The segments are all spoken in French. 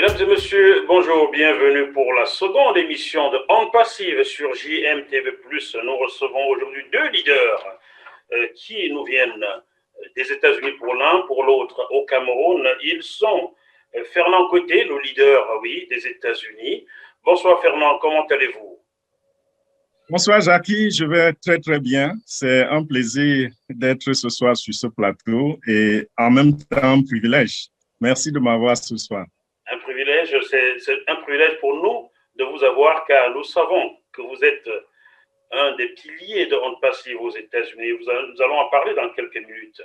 Mesdames et messieurs, bonjour, bienvenue pour la seconde émission de Ondes Passives sur JMTV+. Nous recevons aujourd'hui deux leaders qui nous viennent des États-Unis pour l'un, pour l'autre au Cameroun. Ils sont Fernand Côté, le leader, oui, des États-Unis. Bonsoir Fernand, comment allez-vous? Bonsoir Jackie, je vais très très bien. C'est un plaisir d'être ce soir sur ce plateau et en même temps un privilège. Merci de m'avoir ce soir. Un privilège, c'est un privilège pour nous de vous avoir car nous savons que vous êtes un des piliers de Ondes Passives aux États-Unis. Nous allons en parler dans quelques minutes.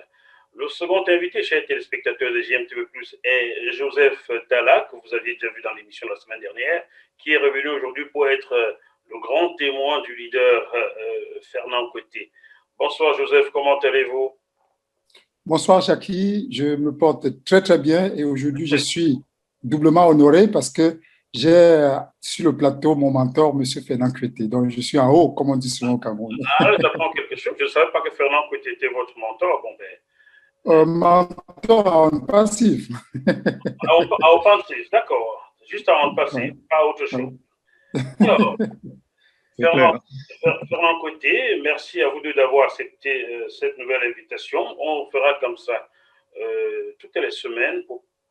Le second invité, chers téléspectateurs de JMTV+, est Joseph Talla, que vous aviez déjà vu dans l'émission la semaine dernière, qui est revenu aujourd'hui pour être le grand témoin du leader Fernand Côté. Bonsoir Joseph, comment allez-vous? Bonsoir Jackie, je me porte très très bien et aujourd'hui je suis doublement honoré parce que j'ai sur le plateau mon mentor, M. Fernand Côté. Donc je suis en haut, comme on dit souvent au Cameroun. Ah, j'apprends quelque chose. Je ne savais pas que Fernand Côté était votre mentor. Bon, ben, mentor à Ondes Passives. à offensive, d'accord. Juste à Ondes Passives, pas autre chose. Alors, Fernand Côté, merci à vous deux d'avoir accepté cette nouvelle invitation. On fera comme ça toutes les semaines.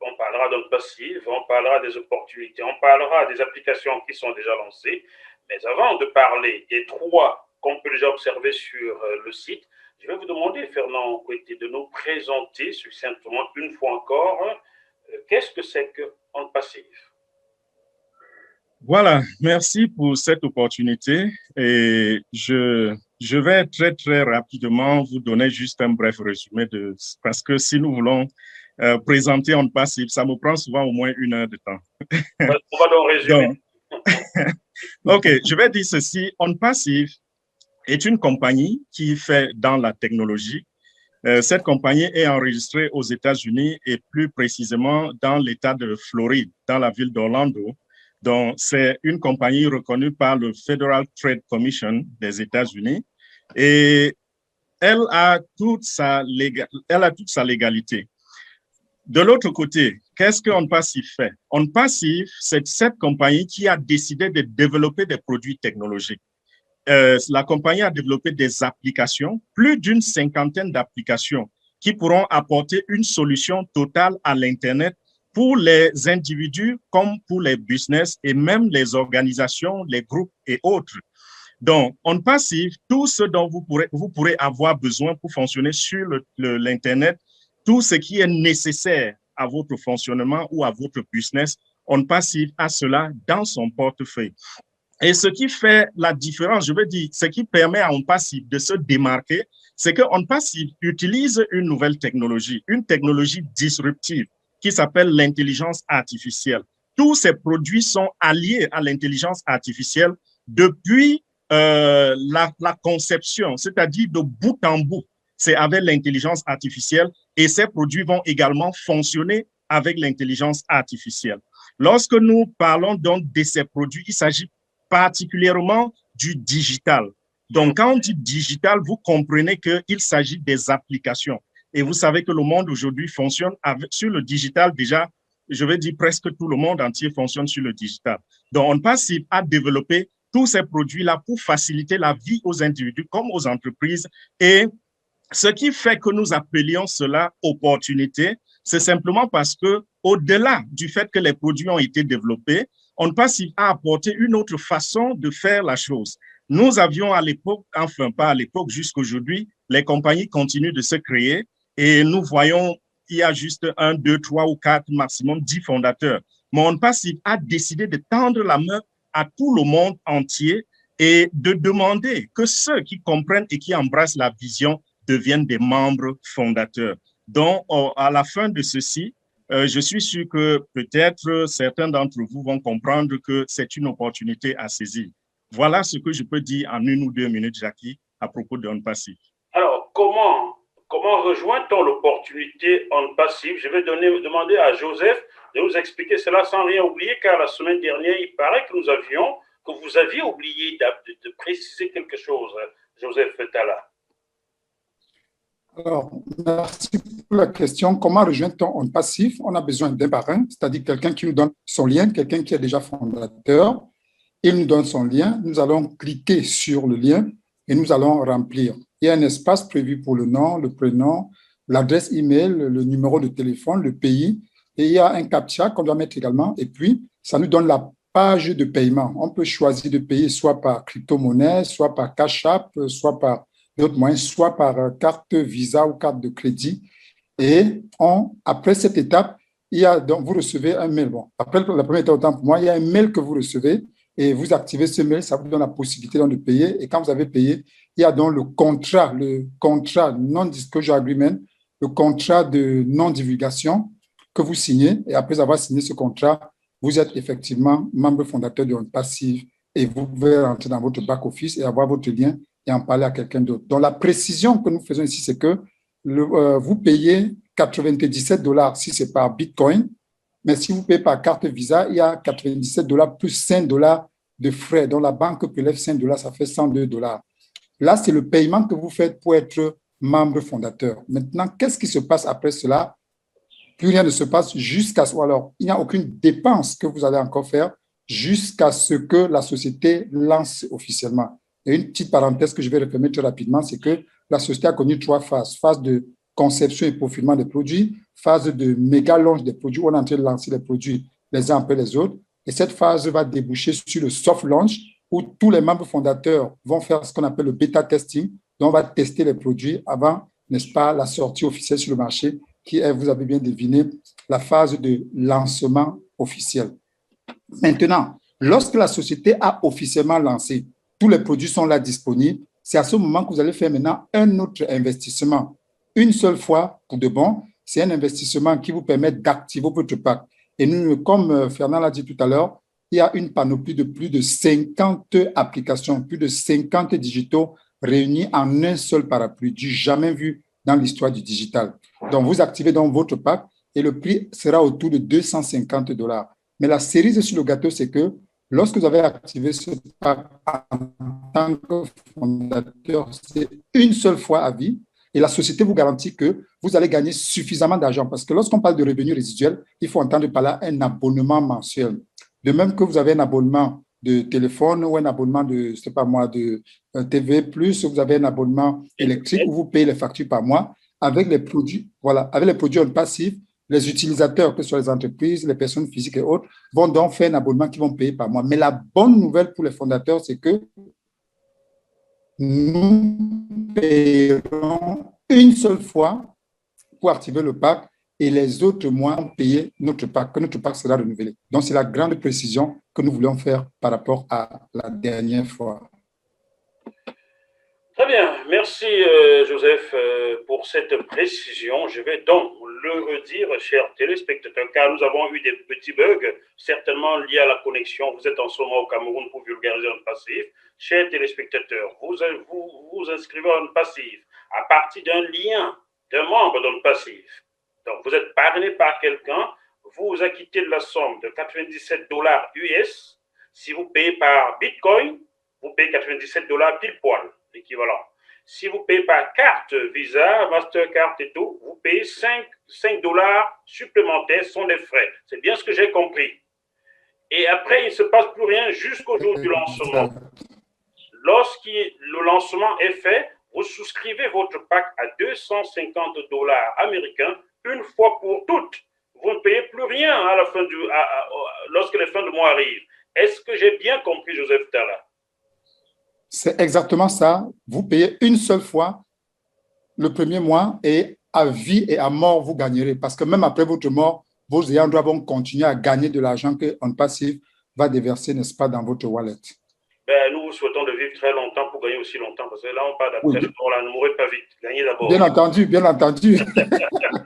On parlera d'Ondes Passives, on parlera des opportunités, on parlera des applications qui sont déjà lancées. Mais avant de parler des trois qu'on peut déjà observer sur le site, je vais vous demander, Fernand Côté, de nous présenter succinctement une fois encore qu'est-ce que c'est que Ondes Passives. Voilà, merci pour cette opportunité et je vais très très rapidement vous donner juste un bref résumé parce que si nous voulons présenter Ondes Passives, ça me prend souvent au moins 1 heure de temps. On va donc résumer. Ok, je vais dire ceci. Ondes Passives est une compagnie qui fait dans la technologie. Cette compagnie est enregistrée aux États-Unis et plus précisément dans l'État de Floride, dans la ville d'Orlando. Donc, c'est une compagnie reconnue par le Federal Trade Commission des États-Unis et elle a toute sa légalité. De l'autre côté, qu'est-ce que Ondes Passives fait? Ondes Passives, c'est cette compagnie qui a décidé de développer des produits technologiques. La compagnie a développé des applications, plus d'une 50aine d'applications qui pourront apporter une solution totale à l'Internet pour les individus comme pour les business et même les organisations, les groupes et autres. Donc, Ondes Passives, tout ce dont vous pourrez avoir besoin pour fonctionner sur l'Internet, tout ce qui est nécessaire à votre fonctionnement ou à votre business, Ondes Passives a cela dans son portefeuille. Et ce qui fait la différence, je veux dire, ce qui permet à Ondes Passives de se démarquer, c'est que Ondes Passives utilise une nouvelle technologie, une technologie disruptive qui s'appelle l'intelligence artificielle. Tous ces produits sont alliés à l'intelligence artificielle depuis la conception, c'est-à-dire de bout en bout. C'est avec l'intelligence artificielle et ces produits vont également fonctionner avec l'intelligence artificielle. Lorsque nous parlons donc de ces produits, il s'agit particulièrement du digital. Donc, quand on dit digital, vous comprenez qu'il s'agit des applications. Et vous savez que le monde aujourd'hui fonctionne sur le digital déjà, je vais dire presque tout le monde entier fonctionne sur le digital. Donc, Ondes Passives a développé tous ces produits-là pour faciliter la vie aux individus comme aux entreprises. Et ce qui fait que nous appelions cela opportunité, c'est simplement parce que, au-delà du fait que les produits ont été développés, Ondes Passives a apporté une autre façon de faire la chose. Nous avions à l'époque, enfin pas à l'époque, jusqu'aujourd'hui, les compagnies continuent de se créer et nous voyons qu'il y a juste 1, 2, 3 ou 4, maximum 10 fondateurs. Mais Ondes Passives a décidé de tendre la main à tout le monde entier et de demander que ceux qui comprennent et qui embrassent la vision deviennent des membres fondateurs. Donc, à la fin de ceci, je suis sûr que peut-être certains d'entre vous vont comprendre que c'est une opportunité à saisir. Voilà ce que je peux dire en 1 ou 2 minutes, Jackie, à propos d'Ondes Passives. Alors, comment rejoint-on l'opportunité Ondes Passives? Je vais demander à Joseph de nous expliquer cela sans rien oublier, car la semaine dernière, il paraît que vous aviez oublié de préciser quelque chose, Joseph Talla. Alors, merci pour la question. Comment rejoindre-t-on en passif? On a besoin d'un parrain, c'est-à-dire quelqu'un qui nous donne son lien, quelqu'un qui est déjà fondateur. Il nous donne son lien. Nous allons cliquer sur le lien et nous allons remplir. Il y a un espace prévu pour le nom, le prénom, l'adresse email, le numéro de téléphone, le pays. Et il y a un CAPTCHA qu'on doit mettre également. Et puis, ça nous donne la page de paiement. On peut choisir de payer soit par crypto-monnaie, soit par Cash App, soit par d'autres moyens, soit par carte Visa ou carte de crédit. Et après cette étape, donc, vous recevez un mail. Bon, après la première étape, autant pour moi, il y a un mail que vous recevez et vous activez ce mail, ça vous donne la possibilité de payer. Et quand vous avez payé, il y a donc le contrat non-disclosure agreement, le contrat de non-divulgation que vous signez. Et après avoir signé ce contrat, vous êtes effectivement membre fondateur de Passif et vous pouvez rentrer dans votre back-office et avoir votre lien et en parler à quelqu'un d'autre. Donc, la précision que nous faisons ici, c'est que vous payez 97 $ si c'est par Bitcoin, mais si vous payez par carte Visa, il y a 97 $ plus 5 $ de frais. Donc, la banque prélève 5 $, ça fait 102 $. Là, c'est le paiement que vous faites pour être membre fondateur. Maintenant, qu'est-ce qui se passe après cela? Plus rien ne se passe jusqu'à ce. Alors, il n'y a aucune dépense que vous allez encore faire jusqu'à ce que la société lance officiellement. Et une petite parenthèse que je vais refermer très rapidement, c'est que la société a connu 3 phases. Phase de conception et profilement des produits, phase de méga launch des produits, où on est en train de lancer les produits les uns après les autres. Et cette phase va déboucher sur le soft launch, où tous les membres fondateurs vont faire ce qu'on appelle le bêta testing. Donc, on va tester les produits avant, n'est-ce pas, la sortie officielle sur le marché, qui est, vous avez bien deviné, la phase de lancement officiel. Maintenant, lorsque la société a officiellement lancé, tous les produits sont là disponibles, c'est à ce moment que vous allez faire maintenant un autre investissement. Une seule fois pour de bon, c'est un investissement qui vous permet d'activer votre pack. Et nous, comme Fernand l'a dit tout à l'heure, il y a une panoplie de plus de 50 applications, plus de 50 digitaux réunis en un seul parapluie, du jamais vu dans l'histoire du digital. Donc, vous activez donc votre pack et le prix sera autour de 250 $. Mais la cerise sur le gâteau, c'est que lorsque vous avez activé ce pack en tant que fondateur, c'est une seule fois à vie et la société vous garantit que vous allez gagner suffisamment d'argent parce que lorsqu'on parle de revenus résiduels, il faut entendre parler d'un abonnement mensuel. De même que vous avez un abonnement de téléphone ou un abonnement de, je ne sais pas moi, de TV+, vous avez un abonnement électrique où vous payez les factures par mois avec les produits, voilà, avec les produits en passif. Les utilisateurs, que ce soit les entreprises, les personnes physiques et autres, vont donc faire un abonnement qu'ils vont payer par mois. Mais la bonne nouvelle pour les fondateurs, c'est que nous payerons une seule fois pour activer le pack et les autres mois, on payer notre pack, que notre pack sera renouvelé. Donc, c'est la grande précision que nous voulons faire par rapport à la dernière fois. Très bien, merci Joseph pour cette précision. Je vais donc le redire, chers téléspectateurs, car nous avons eu des petits bugs, certainement liés à la connexion. Vous êtes en ce moment au Cameroun pour vulgariser en passif. Chers téléspectateurs, vous inscrivez en passif à partir d'un lien d'un membre dans le passif. Donc, vous êtes parrainé par quelqu'un, vous acquittez de la somme de 97 $ US. Si vous payez par Bitcoin, vous payez 97 $ pile poil. L'équivalent. Si vous payez par carte Visa, Mastercard et tout, vous payez 5 $ supplémentaires, sont les frais. C'est bien ce que j'ai compris. Et après, il ne se passe plus rien jusqu'au jour du lancement. Lorsque le lancement est fait, vous souscrivez votre pack à 250 $ américains une fois pour toutes. Vous ne payez plus rien à la fin lorsque les fins de mois arrivent. Est-ce que j'ai bien compris, Joseph Tala? C'est exactement ça. Vous payez une seule fois le premier mois et à vie et à mort, vous gagnerez. Parce que même après votre mort, vos ayants droit vont continuer à gagner de l'argent qu'un passif va déverser, n'est-ce pas, dans votre wallet. Ben, nous vous souhaitons de vivre très longtemps pour gagner aussi longtemps. Parce que là, on parle d'après le là, ne mourrez pas vite. Gagnez d'abord. Bien entendu, bien entendu.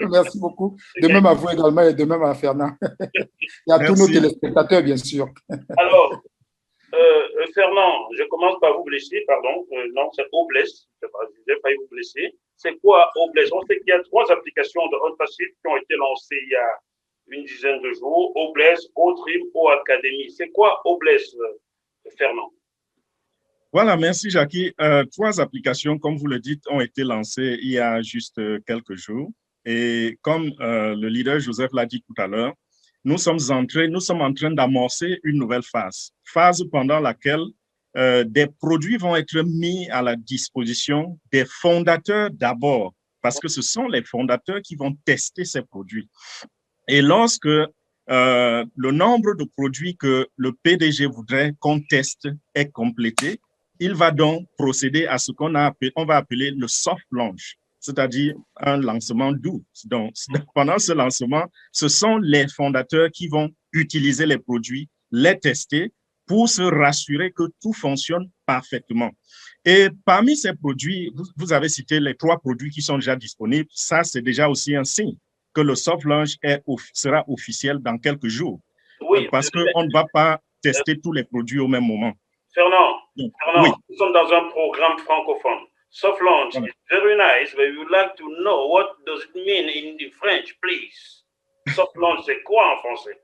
Merci beaucoup. De même à vous également et de même à Fernand. Et à tous nos téléspectateurs, bien sûr. Alors, Fernand, je commence par vous blesser, pardon. Non, c'est Obless. J'ai failli vous blesser. C'est quoi Obless? On sait qu'il y a 3 applications de Hot Passif qui ont été lancées il y a une dizaine de jours. Obless, O-Trim, O-Academy. C'est quoi Obless, Fernand? Voilà, merci Jackie. Trois applications, comme vous le dites, ont été lancées il y a juste quelques jours. Et comme le leader Joseph l'a dit tout à l'heure, nous sommes en train d'amorcer une nouvelle phase pendant laquelle des produits vont être mis à la disposition des fondateurs d'abord, parce que ce sont les fondateurs qui vont tester ces produits. Et lorsque le nombre de produits que le PDG voudrait qu'on teste est complété, il va donc procéder à ce qu'on va appeler le soft launch, c'est-à-dire un lancement doux. Donc, pendant ce lancement, ce sont les fondateurs qui vont utiliser les produits, les tester pour se rassurer que tout fonctionne parfaitement. Et parmi ces produits, vous avez cité les 3 produits qui sont déjà disponibles. Ça, c'est déjà aussi un signe que le soft launch sera officiel dans quelques jours. Oui, parce qu'on ne va pas tester tous les produits au même moment. Fernand, Donc, oui. Nous sommes dans un programme francophone. Soft launch is very nice, but we would like to know what does it mean in the French, please. Soft launch, c'est quoi en français?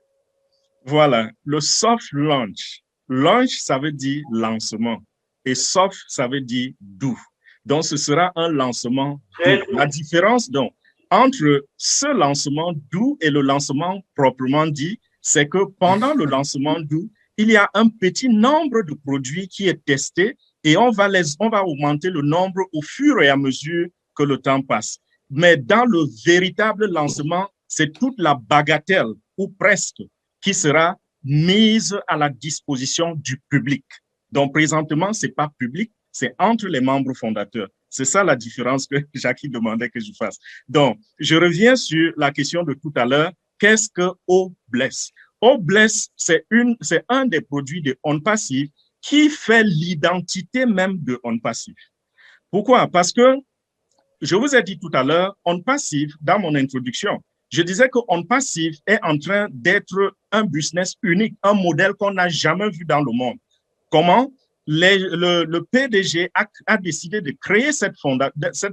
Voilà, le soft launch. Launch, ça veut dire lancement. Et soft, ça veut dire doux. Donc, ce sera un lancement doux. La différence, donc, entre ce lancement doux et le lancement proprement dit, c'est que pendant le lancement doux, il y a un petit nombre de produits qui est testé et on va augmenter le nombre au fur et à mesure que le temps passe. Mais dans le véritable lancement, c'est toute la bagatelle, ou presque, qui sera mise à la disposition du public. Donc, présentement, ce n'est pas public, c'est entre les membres fondateurs. C'est ça la différence que Jackie demandait que je fasse. Donc, je reviens sur la question de tout à l'heure. Qu'est-ce que O-Bless? O-Bless, c'est un des produits de OnPassive qui fait l'identité même de OnPassive. Pourquoi? Parce que je vous ai dit tout à l'heure, OnPassive, dans mon introduction, je disais que OnPassive est en train d'être un business unique, un modèle qu'on n'a jamais vu dans le monde. Comment? Le PDG a décidé de créer cette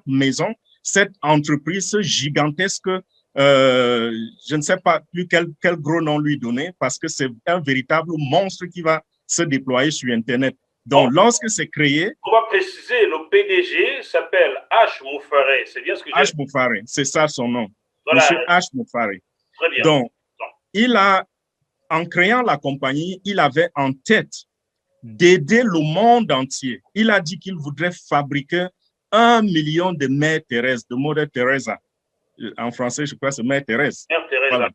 maison, cette entreprise gigantesque. Je ne sais pas plus quel gros nom lui donner parce que c'est un véritable monstre qui va se déployer sur Internet. Donc, lorsque c'est créé… On va préciser, le PDG s'appelle H. Moufaré. C'est bien ce que j'ai dit. H. Moufaré, c'est ça son nom. Voilà. Monsieur H. Moufaré. Très bien. Donc, en créant la compagnie, il avait en tête d'aider le monde entier. Il a dit qu'il voudrait fabriquer 1 million de Mère Thérèse, de Mother Teresa. En français, je crois que c'est Mère Thérèse. Mère Teresa. Voilà.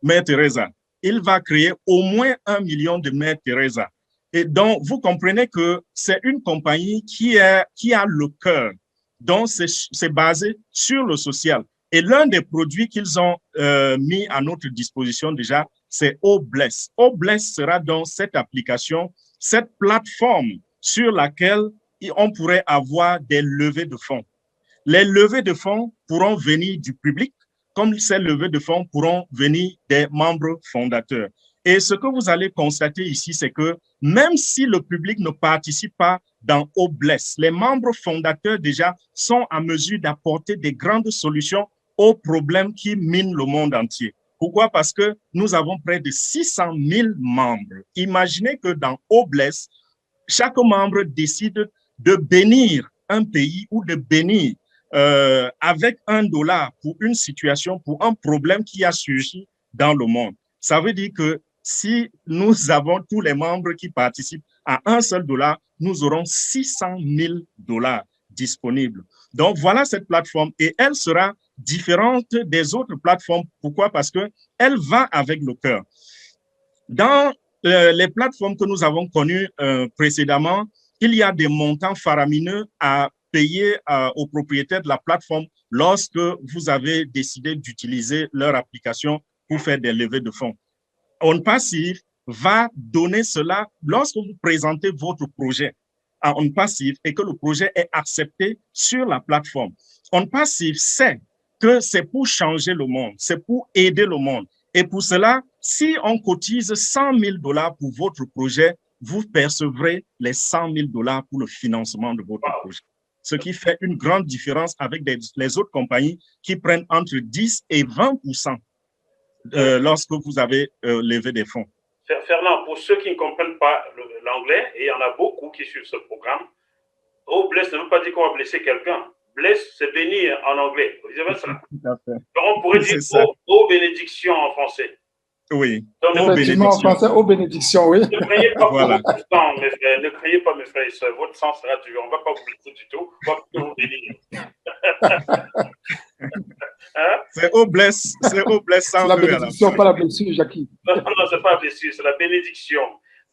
Mère Teresa. Il va créer au moins 1 million de Mère Teresa. Et donc, vous comprenez que c'est une compagnie qui a le cœur. Donc, c'est basé sur le social. Et l'un des produits qu'ils ont mis à notre disposition déjà, c'est O-Bless. O-Bless sera donc cette application, cette plateforme sur laquelle on pourrait avoir des levées de fonds. Les levées de fonds pourront venir du public, comme ces levées de fonds pourront venir des membres fondateurs. Et ce que vous allez constater ici, c'est que même si le public ne participe pas dans O-Bless, les membres fondateurs déjà sont à mesure d'apporter des grandes solutions aux problèmes qui minent le monde entier. Pourquoi? Parce que nous avons près de 600 000 membres. Imaginez que dans O-Bless, chaque membre décide de bénir un pays ou de bénir avec $1 pour une situation, pour un problème qui a surgi dans le monde. Ça veut dire que si nous avons tous les membres qui participent à un seul $, nous aurons 600 000 $ disponibles. Donc, voilà cette plateforme et elle sera différente des autres plateformes. Pourquoi? Parce qu'elle va avec le cœur. Dans les plateformes que nous avons connues précédemment, il y a des montants faramineux à payer aux propriétaires de la plateforme lorsque vous avez décidé d'utiliser leur application pour faire des levées de fonds. OnPassive va donner cela lorsque vous présentez votre projet à OnPassive et que le projet est accepté sur la plateforme. OnPassive sait que c'est pour changer le monde, c'est pour aider le monde. Et pour cela, si on cotise 100 000 $ pour votre projet, vous percevrez les 100 000 $ pour le financement de votre projet. Ce qui fait une grande différence avec les autres compagnies qui prennent entre 10 et 20% lorsque vous avez levé des fonds. Fernand, pour ceux qui ne comprennent pas l'anglais, et il y en a beaucoup qui suivent ce programme, oh, bless ne veut pas dire qu'on va blesser quelqu'un. Bless, c'est bénir en anglais. Vous savez ça? On pourrait dire oh, bénédiction en français. Oui. Donc, effectivement, en français, oh, bénédiction, oui. Ne craignez pas pour votre sang, mes frères. Ne craignez pas, mes frères et sœurs. Votre sang sera toujours. On ne va pas vous blesser du tout. On va plutôt vous bénir. Hein? C'est au bless. C'est au bless sans la bénédiction, pas la blessure, Jackie. Non, ce n'est pas la blessure, c'est la bénédiction.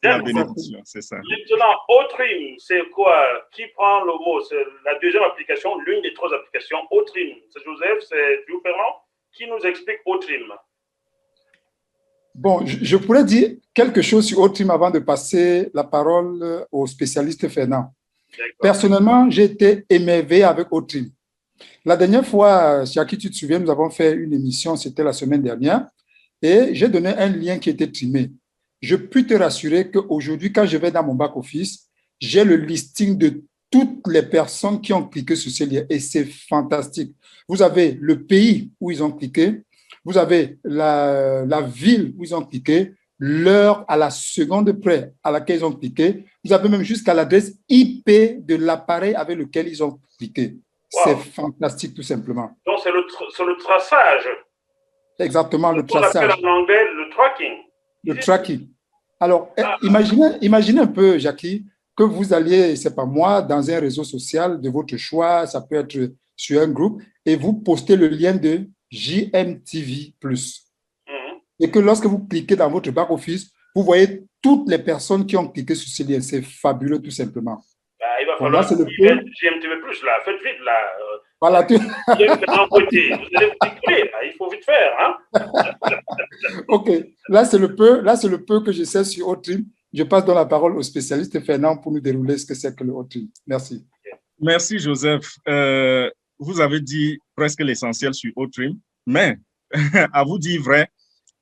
La bénédiction, c'est ça. Maintenant, Otrim, c'est quoi? Qui prend le mot? C'est la deuxième application, l'une des trois applications. Otrim, c'est Joseph, c'est vous, Fernand? Qui nous explique Otrim? Bon, je pourrais dire quelque chose sur Otrim avant de passer la parole au spécialiste Fernand. Personnellement, j'ai été émerveillé avec Otrim. La dernière fois, Jackie, tu te souviens, nous avons fait une émission, c'était la semaine dernière, et j'ai donné un lien qui était trimé. Je peux te rassurer qu'aujourd'hui, quand je vais dans mon back-office, j'ai le listing de toutes les personnes qui ont cliqué sur ce lien, et c'est fantastique. Vous avez le pays où ils ont cliqué, vous avez la ville où ils ont cliqué, l'heure à la seconde près à laquelle ils ont cliqué, vous avez même jusqu'à l'adresse IP de l'appareil avec lequel ils ont cliqué. Wow. C'est fantastique, tout simplement. Donc, c'est le traçage. Exactement, le traçage. On appelle en anglais le tracking. Le tracking. Alors, imaginez un peu, Jackie, que vous alliez, c'est pas moi, dans un réseau social de votre choix, ça peut être sur un groupe, et vous postez le lien de JMTV+. Et que lorsque vous cliquez dans votre back-office, vous voyez toutes les personnes qui ont cliqué sur ce lien. C'est fabuleux, tout simplement. Il va falloir JMTV+, là. Faites vite, là. Voilà. Vous allez vous décoller, il faut vite faire, hein. OK. Là, c'est le peu que je sais sur Otrim. Je passe donc la parole au spécialiste Fernand pour nous dérouler ce que c'est que le Otrim. Merci. Merci, Joseph. Vous avez dit presque l'essentiel sur Otrim, mais à vous dire vrai,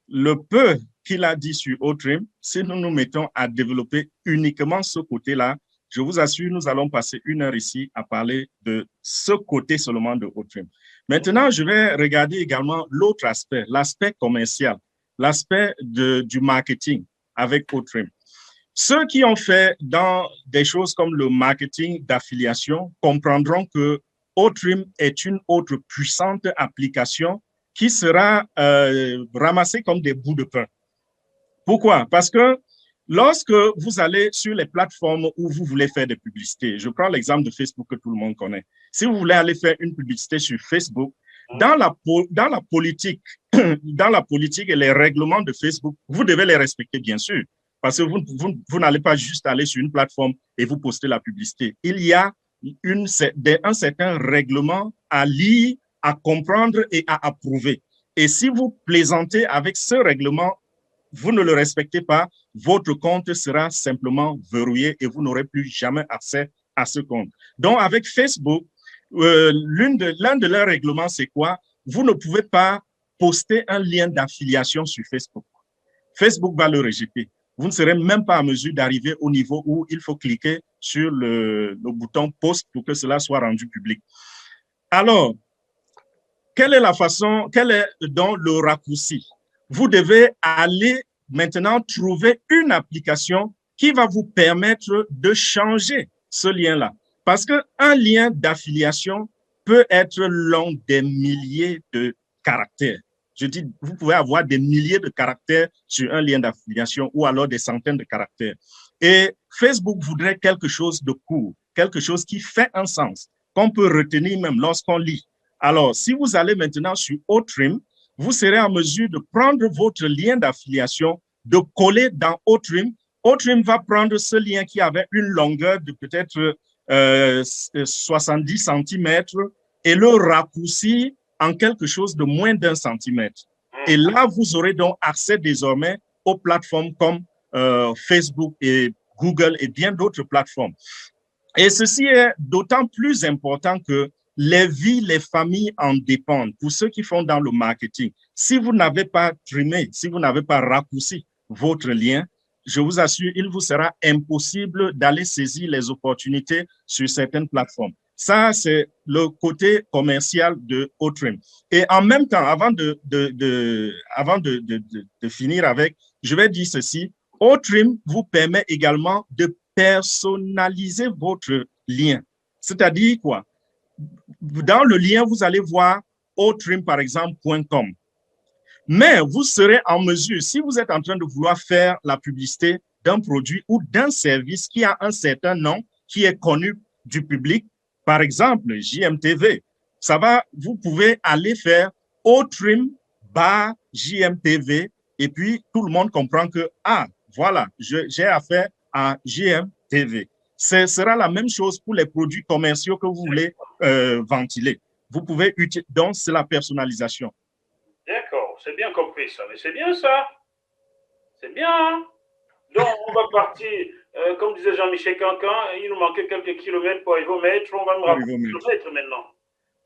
le peu qu'il a dit sur Otrim, si nous nous mettons à développer uniquement ce côté-là, je vous assure, nous allons passer 1 heure ici à parler de ce côté seulement de Otrim. Maintenant, je vais regarder également l'autre aspect, l'aspect commercial, l'aspect du marketing avec Otrim. Ceux qui ont fait dans des choses comme le marketing d'affiliation comprendront que Otrim est une autre puissante application qui sera ramassée comme des bouts de pain. Pourquoi? Parce que lorsque vous allez sur les plateformes où vous voulez faire des publicités, je prends l'exemple de Facebook que tout le monde connaît. Si vous voulez aller faire une publicité sur Facebook, dans la politique et les règlements de Facebook, vous devez les respecter, bien sûr, parce que vous n'allez pas juste aller sur une plateforme et vous poster la publicité. Il y a un certain règlement à lire, à comprendre et à approuver. Et si vous plaisantez avec ce règlement, vous ne le respectez pas, votre compte sera simplement verrouillé et vous n'aurez plus jamais accès à ce compte. Donc, avec Facebook, l'un de leurs règlements, c'est quoi? Vous ne pouvez pas poster un lien d'affiliation sur Facebook. Facebook va le rejeter. Vous ne serez même pas en mesure d'arriver au niveau où il faut cliquer sur le bouton « Post » pour que cela soit rendu public. Alors, quelle est donc le raccourci? Vous devez aller maintenant trouver une application qui va vous permettre de changer ce lien-là. Parce qu'un lien d'affiliation peut être long des milliers de caractères. Je dis, vous pouvez avoir des milliers de caractères sur un lien d'affiliation ou alors des centaines de caractères. Et Facebook voudrait quelque chose de court, quelque chose qui fait un sens, qu'on peut retenir même lorsqu'on lit. Alors, si vous allez maintenant sur Otrim, vous serez en mesure de prendre votre lien d'affiliation, de coller dans Otrim. Otrim va prendre ce lien qui avait une longueur de peut-être 70 cm et le raccourcir en quelque chose de moins d'1 centimètre. Et là, vous aurez donc accès désormais aux plateformes comme Facebook et Google et bien d'autres plateformes. Et ceci est d'autant plus important que les vies, les familles en dépendent. Pour ceux qui font dans le marketing, si vous n'avez pas trimé, si vous n'avez pas raccourci votre lien, je vous assure, il vous sera impossible d'aller saisir les opportunités sur certaines plateformes. Ça, c'est le côté commercial de Otrim. Et en même temps, avant de finir avec, je vais dire ceci, OTRIM vous permet également de personnaliser votre lien. C'est-à-dire quoi? Dans le lien, vous allez voir otrim, par exemple, .com. Mais vous serez en mesure, si vous êtes en train de vouloir faire la publicité d'un produit ou d'un service qui a un certain nom, qui est connu du public, par exemple, JMTV, vous pouvez aller faire otrim bar JMTV et puis tout le monde comprend que, voilà, j'ai affaire à JMTV. Ce sera la même chose pour les produits commerciaux que vous voulez ventiler. Vous pouvez utiliser, donc c'est la personnalisation. D'accord, c'est bien compris ça, mais c'est bien ça. C'est bien. Hein? Donc on va partir, comme disait Jean-Michel Cancan, il nous manquait quelques kilomètres pour arriver au mètre, on va nous rappeler kilomètres maintenant.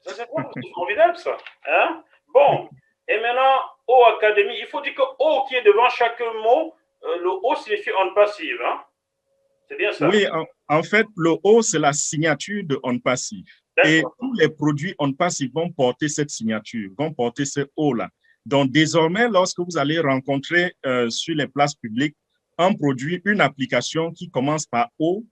Ça c'est formidable ça. Hein? Bon, et maintenant, O Academy, il faut dire que O qui est devant chaque mot, le O signifie on passive. Hein? C'est bien ça. Oui, en fait, le O, c'est la signature de on passive. Et tous les produits on passive vont porter cette signature, vont porter ce O-là. Donc, désormais, lorsque vous allez rencontrer sur les places publiques un produit, une application qui commence par O,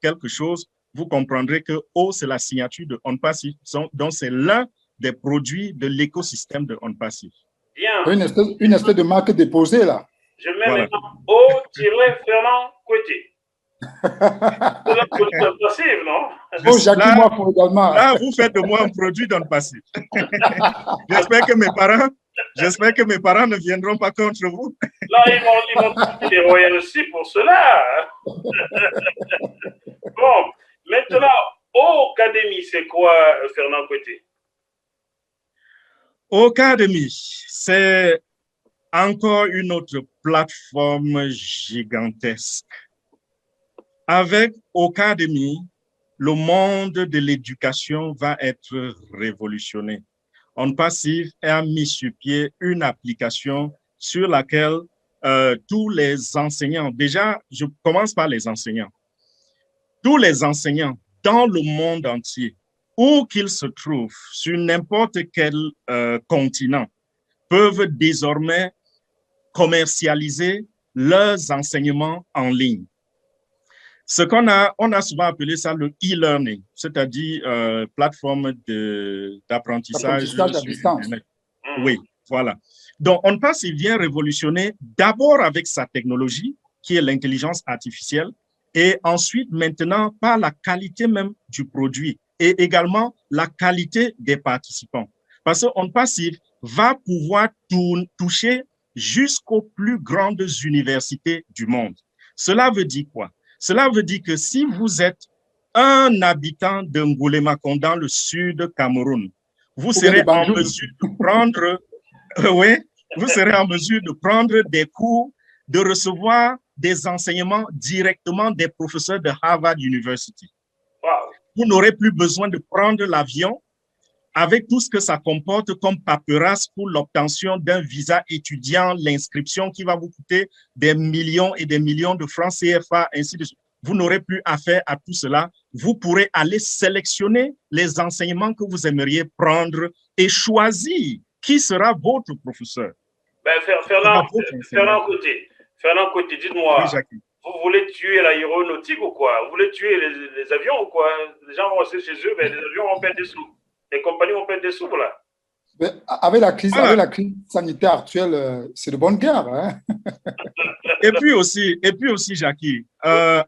quelque chose, vous comprendrez que O, c'est la signature de on passive. Donc, c'est l'un des produits de l'écosystème de on passive. Bien. Une espèce de marque déposée, là. Je mets maintenant O-Fernand Coueté. C'est un produit d'on passive, non? Oh, Jackie, moi, faut également. Là, vous faites de moi un produit d'on passive. J'espère que mes parents ne viendront pas contre vous. Là, ils vont trouver des royales aussi pour cela. Bon, maintenant, Ocademy, c'est quoi, Fernand Coueté? Ocademy, c'est encore une autre plateforme gigantesque. Avec Ocademy, le monde de l'éducation va être révolutionné. On Passive a mis sur pied une application sur laquelle tous les enseignants, déjà, je commence par les enseignants, tous les enseignants dans le monde entier, où qu'ils se trouvent, sur n'importe quel continent, peuvent désormais commercialiser leurs enseignements en ligne. Ce qu'on a, on a souvent appelé ça le e-learning, c'est-à-dire plateforme d'apprentissage à distance. Oui, voilà. Donc, On Passive vient révolutionner d'abord avec sa technologie, qui est l'intelligence artificielle, et ensuite, maintenant, par la qualité même du produit et également la qualité des participants. Parce que On Passive va pouvoir toucher jusqu'aux plus grandes universités du monde. Cela veut dire quoi? Cela veut dire que si vous êtes un habitant de Ngoulémakon dans le sud Cameroun, vous serez en mesure de prendre, vous serez en mesure de prendre des cours, de recevoir des enseignements directement des professeurs de Harvard University. Wow. Vous n'aurez plus besoin de prendre l'avion avec tout ce que ça comporte comme paperasse pour l'obtention d'un visa étudiant, l'inscription qui va vous coûter des millions et des millions de francs CFA, ainsi de suite. Vous n'aurez plus affaire à tout cela. Vous pourrez aller sélectionner les enseignements que vous aimeriez prendre et choisir qui sera votre professeur. Ben, Fernand Coueté, dites-moi, oui, vous voulez tuer l'aéronautique ou quoi? Vous voulez tuer les avions ou quoi? Les gens vont rester chez eux, mais les avions vont perdre des sous. Les compagnies vont perdre des sous, là. Mais avec la crise sanitaire actuelle, c'est de bonne guerre. Hein? Et puis aussi, Jackie,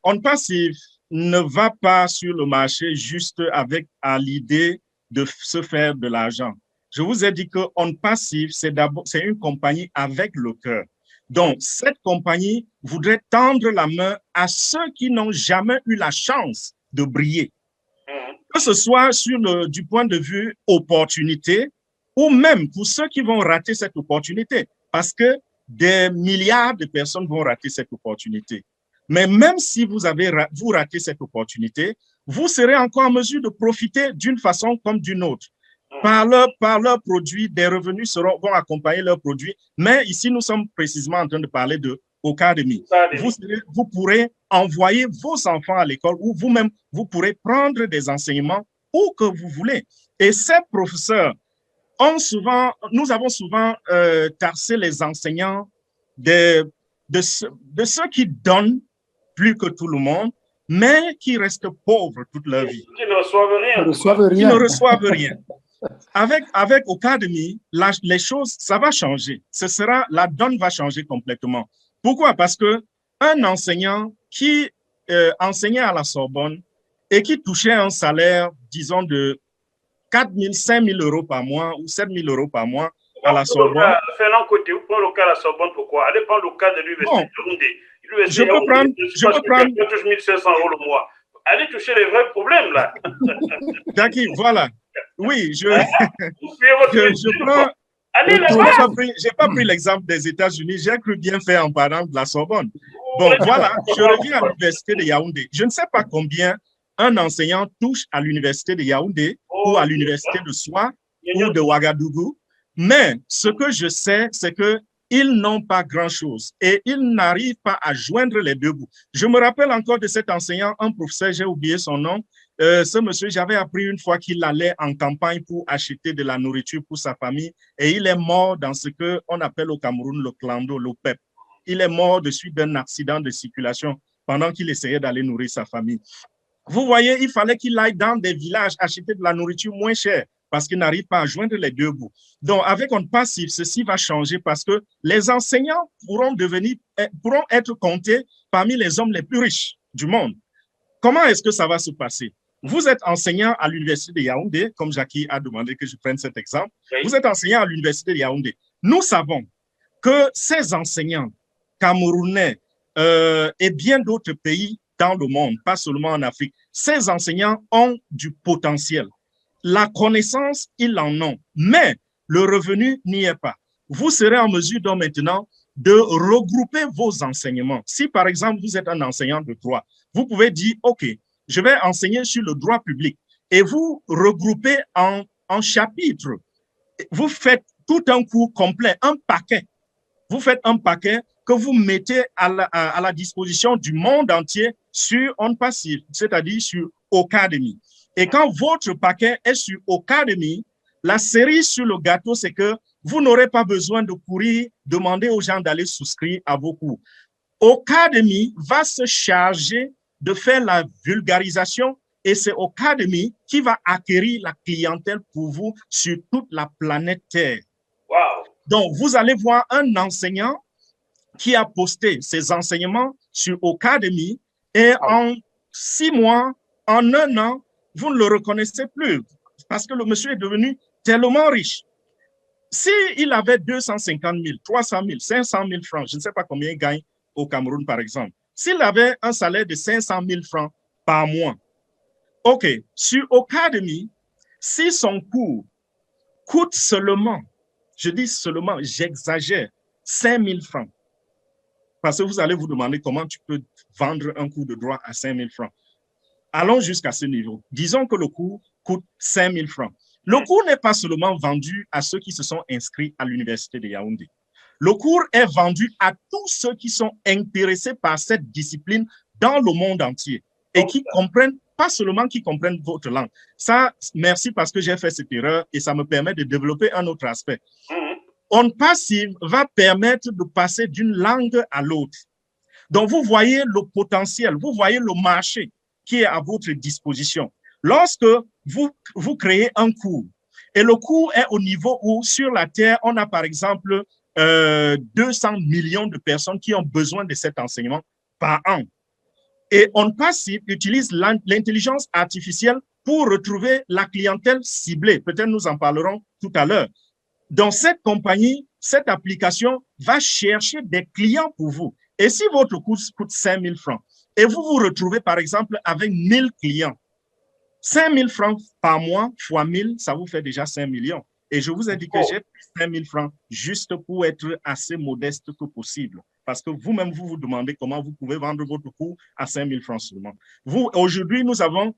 On Passive ne va pas sur le marché juste avec l'idée de se faire de l'argent. Je vous ai dit que On Passive, c'est une compagnie avec le cœur. Donc, cette compagnie voudrait tendre la main à ceux qui n'ont jamais eu la chance de briller. Que ce soit du point de vue opportunité ou même pour ceux qui vont rater cette opportunité, parce que des milliards de personnes vont rater cette opportunité. Mais même si vous ratez cette opportunité, vous serez encore en mesure de profiter d'une façon comme d'une autre. Par leurs produits, des revenus vont accompagner leurs produits. Mais ici, nous sommes précisément en train de parler de Ocademy. Vous pourrez envoyer vos enfants à l'école ou vous-même, vous pourrez prendre des enseignements où que vous voulez. Et ces professeurs nous avons souvent taxé les enseignants de de ceux qui donnent plus que tout le monde, mais qui restent pauvres toute leur vie. Qui ne reçoivent rien. Qui ne reçoivent rien. Avec Academy, les choses, ça va changer. La donne va changer complètement. Pourquoi? Parce que un enseignant qui enseignait à la Sorbonne et qui touchait un salaire, disons, de 4 000, 5 000 euros par mois ou 7 000 euros par mois à la Sorbonne. Fernand Côté, vous prenez le cas à la Sorbonne, pourquoi? Allez prendre le cas de l'université de Yaoundé. Je peux prendre. Je touche 1 500 euros le mois. Allez toucher les vrais problèmes, là. D'accord, voilà. Oui, je prends. Allez je n'ai pas pris l'exemple des États-Unis. J'ai cru bien faire en parlant de la Sorbonne. Bon, voilà, je reviens à l'université de Yaoundé. Je ne sais pas combien un enseignant touche à l'université de Yaoundé ou à l'université de Soie ou de Ouagadougou, mais ce que je sais, c'est qu'ils n'ont pas grand-chose et ils n'arrivent pas à joindre les deux bouts. Je me rappelle encore de cet enseignant, un professeur, j'ai oublié son nom. Ce monsieur, j'avais appris une fois qu'il allait en campagne pour acheter de la nourriture pour sa famille et il est mort dans ce qu'on appelle au Cameroun le clando, le PEP. Il est mort de suite d'un accident de circulation pendant qu'il essayait d'aller nourrir sa famille. Vous voyez, il fallait qu'il aille dans des villages acheter de la nourriture moins chère parce qu'il n'arrive pas à joindre les deux bouts. Donc, avec On Passive, ceci va changer parce que les enseignants pourront être comptés parmi les hommes les plus riches du monde. Comment est-ce que ça va se passer? Vous êtes enseignant à l'université de Yaoundé, comme Jackie a demandé que je prenne cet exemple. Oui. Vous êtes enseignant à l'université de Yaoundé. Nous savons que ces enseignants camerounais et bien d'autres pays dans le monde, pas seulement en Afrique, ces enseignants ont du potentiel. La connaissance, ils en ont, mais le revenu n'y est pas. Vous serez en mesure donc maintenant de regrouper vos enseignements. Si par exemple vous êtes un enseignant de droit, vous pouvez dire, OK, je vais enseigner sur le droit public et vous regroupez en chapitres. Vous faites tout un cours complet, un paquet. Vous faites un paquet que vous mettez à la disposition du monde entier sur On Passive, c'est-à-dire sur Academy. Et quand votre paquet est sur Academy, la cerise sur le gâteau, c'est que vous n'aurez pas besoin de courir, demander aux gens d'aller souscrire à vos cours. Academy va se charger de faire la vulgarisation et c'est Academy qui va acquérir la clientèle pour vous sur toute la planète Terre. Wow. Donc, vous allez voir un enseignant qui a posté ses enseignements sur Academy et en 6 mois, en 1 an, vous ne le reconnaissez plus parce que le monsieur est devenu tellement riche. S'il avait 250 000, 300 000, 500 000 francs, je ne sais pas combien il gagne au Cameroun, par exemple. S'il avait un salaire de 500 000 francs par mois, OK, sur Academy, si son cours coûte seulement, je dis seulement, j'exagère, 5 000 francs, parce que vous allez vous demander comment tu peux vendre un cours de droit à 5 000 francs. Allons jusqu'à ce niveau. Disons que le cours coûte 5 000 francs. Le cours n'est pas seulement vendu à ceux qui se sont inscrits à l'université de Yaoundé. Le cours est vendu à tous ceux qui sont intéressés par cette discipline dans le monde entier et qui comprennent, pas seulement qui comprennent votre langue. Ça, merci parce que j'ai fait cette erreur et ça me permet de développer un autre aspect. On Passive va permettre de passer d'une langue à l'autre. Donc, vous voyez le potentiel, vous voyez le marché qui est à votre disposition. Lorsque vous créez un cours et le cours est au niveau où sur la Terre, on a par exemple 200 millions de personnes qui ont besoin de cet enseignement par an. Et On Passive utilise l'intelligence artificielle pour retrouver la clientèle ciblée. Peut-être nous en parlerons tout à l'heure. Dans cette compagnie, cette application va chercher des clients pour vous. Et si votre cours coûte 5 000 francs et vous vous retrouvez par exemple avec 1 000 clients, 5 000 francs par mois fois 1 000, ça vous fait déjà 5 millions. Et je vous ai dit que j'ai pris 5 000 francs juste pour être assez modeste que possible. Parce que vous-même, vous vous demandez comment vous pouvez vendre votre cours à 5 000 francs seulement. Aujourd'hui, nous avons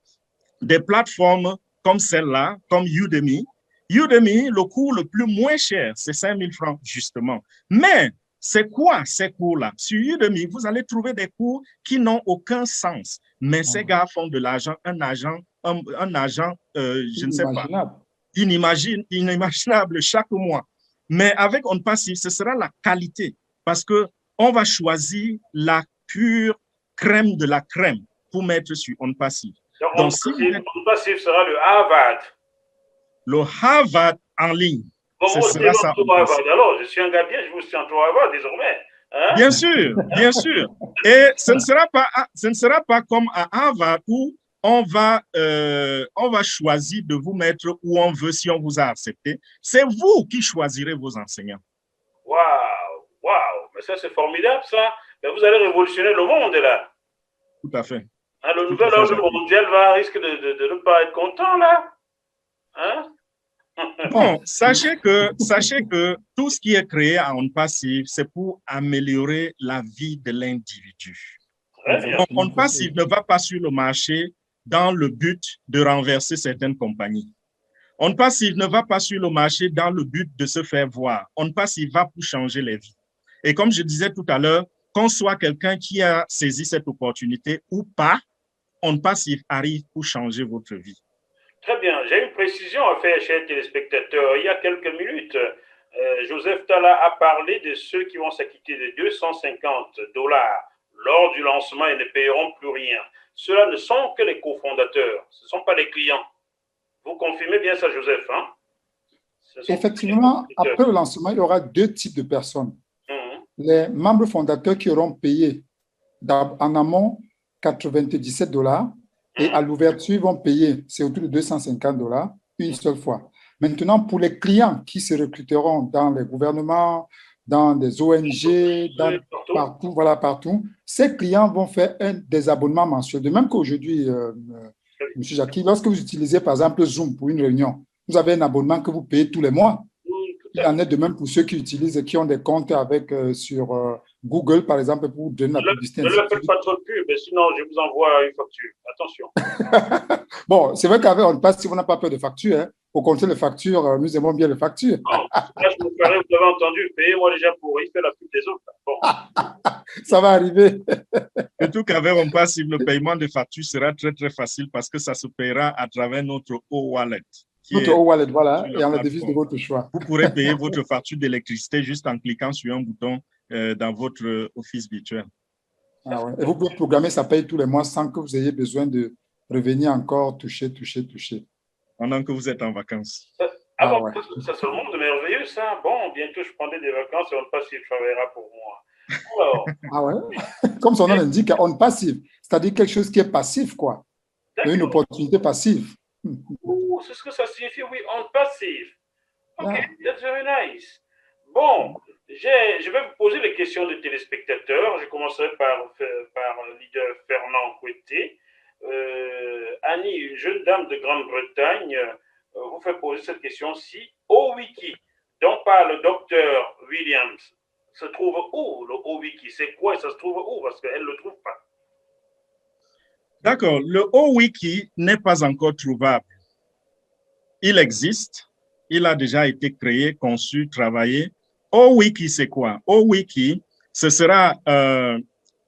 des plateformes comme celle-là, comme Udemy. Udemy, le cours le plus moins cher, c'est 5 000 francs justement. Mais c'est quoi ces cours-là? Sur Udemy, vous allez trouver des cours qui n'ont aucun sens. Mais ces gars font de l'argent, un argent, je ne sais pas, inimaginable chaque mois. Mais avec On Passive, ce sera la qualité. Parce que on va choisir la pure crème de la crème pour mettre sur On Passive. Donc si On Passive sera le Harvard. Le Harvard en ligne. Bon, moi, c'est votre Harvard. Alors, je suis un gars bien, je vous suis en Harvard désormais. Hein? Bien sûr, bien sûr. Et ce ne sera pas comme à Harvard où on va choisir de vous mettre où on veut si on vous a accepté. C'est vous qui choisirez vos enseignants. Waouh, waouh, mais ça c'est formidable ça. Mais vous allez révolutionner le monde là. Tout à fait. Hein, le nouvel ordre mondial risque de ne pas être content là. Hein? Bon, sachez que tout ce qui est créé à On Passive, c'est pour améliorer la vie de l'individu. On Passive ne va pas sur le marché dans le but de renverser certaines compagnies. On Passive ne va pas sur le marché dans le but de se faire voir. On Passive va pour changer les vies. Et comme je disais tout à l'heure, qu'on soit quelqu'un qui a saisi cette opportunité ou pas, On Passive arrive pour changer votre vie. Très bien. J'ai une précision à faire, chers téléspectateurs. Il y a quelques minutes, Joseph Talla a parlé de ceux qui vont s'acquitter de $250 lors du lancement et ne paieront plus rien. Ceux-là ne sont que les cofondateurs, ce ne sont pas les clients. Vous confirmez bien ça, Joseph, hein? Effectivement, après le lancement, il y aura deux types de personnes. Les membres fondateurs qui auront payé en amont $97 et à l'ouverture, ils vont payer, c'est autour de $250 une seule fois. Maintenant, pour les clients qui se recruteront dans les gouvernements, dans des ONG, partout, voilà, partout, ces clients vont faire des abonnements mensuels. De même qu'aujourd'hui, M. Jackie, lorsque vous utilisez par exemple Zoom pour une réunion, vous avez un abonnement que vous payez tous les mois. Il en est de même pour ceux qui utilisent, qui ont des comptes avec, sur Google, par exemple, pour donner la publicité. Ne le faites pas trop de pub, sinon je vous envoie une facture. Attention. Bon, c'est vrai qu'avec On Passive, si on n'a pas peur de facture, hein, pour compter les factures, nous aimons bien les factures. Non, là, je vous ferai, vous avez entendu, payez-moi déjà pour y faire la pub des autres. Bon. Ça va arriver. Surtout qu'avec On Passive, le paiement de factures sera très, très facile parce que ça se paiera à travers notre e-wallet. Notre e-wallet, voilà, et en la devise de votre choix. Vous pourrez payer votre facture d'électricité juste en cliquant sur un bouton dans votre office virtuel. Ah ouais. Et vous pouvez programmer, ça paye tous les mois sans que vous ayez besoin de revenir encore toucher. Pendant que vous êtes en vacances. Ouais. Ça c'est le monde merveilleux, ça. Bon, bientôt je prendrai des vacances et On Passive travaillera pour moi. Alors. Ah ouais? Comme son nom l'indique, On Passive, c'est-à-dire quelque chose qui est passif, quoi. Une opportunité passive. C'est ce que ça signifie, oui, On Passive. Ok, that's very nice. Bon, je vais vous poser les questions des téléspectateurs. Je commencerai par le leader Fernand Coueté. Annie, une jeune dame de Grande-Bretagne, vous fait poser cette question-ci. OWiki, dont parle le docteur Williams, se trouve où, le OWiki? C'est quoi et ça se trouve où? Parce qu'elle ne le trouve pas. D'accord, le OWiki n'est pas encore trouvable. Il existe, il a déjà été créé, conçu, travaillé. OWiki, c'est quoi? OWiki, ce sera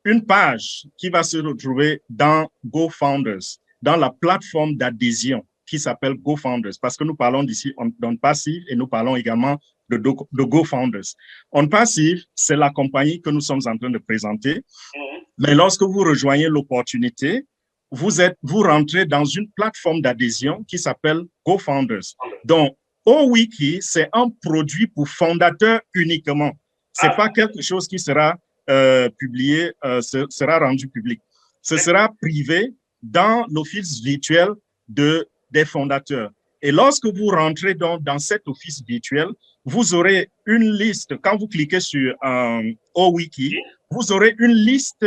une page qui va se retrouver dans GoFounders, dans la plateforme d'adhésion qui s'appelle GoFounders, parce que nous parlons d'ici d'On Passive et nous parlons également de GoFounders. On Passive, c'est la compagnie que nous sommes en train de présenter, mais lorsque vous rejoignez l'opportunité, vous rentrez dans une plateforme d'adhésion qui s'appelle GoFounders. Donc, OWiki, c'est un produit pour fondateurs uniquement. Ce n'est pas quelque chose qui sera publié, sera rendu public. Ce sera privé dans l'office virtuel des fondateurs. Et lorsque vous rentrez dans cet office virtuel, vous aurez une liste. Quand vous cliquez sur OWiki, vous aurez une liste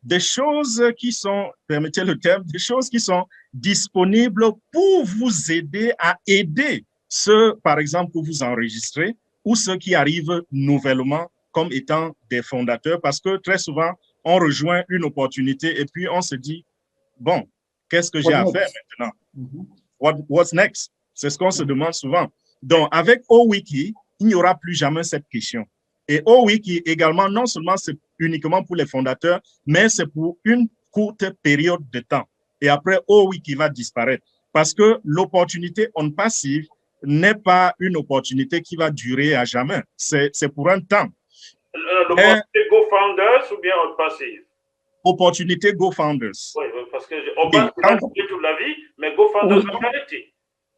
des choses qui sont, permettez le terme, des choses qui sont disponibles pour vous aider à aider ceux, par exemple, que vous enregistrez ou ceux qui arrivent nouvellement comme étant des fondateurs, parce que très souvent, on rejoint une opportunité et puis on se dit, bon, qu'est-ce que j'ai à faire maintenant? What's next? C'est ce qu'on se demande souvent. Donc, avec OWiki, il n'y aura plus jamais cette question. Et OWiki également, non seulement c'est uniquement pour les fondateurs, mais c'est pour une courte période de temps. Et après, OWiki va disparaître. Parce que l'opportunité On Passive n'est pas une opportunité qui va durer à jamais. C'est pour un temps. l'opportunité GoFounders ou bien On Passive? Opportunité GoFounders. Oui, parce que On Passive va jouer toute la vie, mais GoFounders va s'arrêter.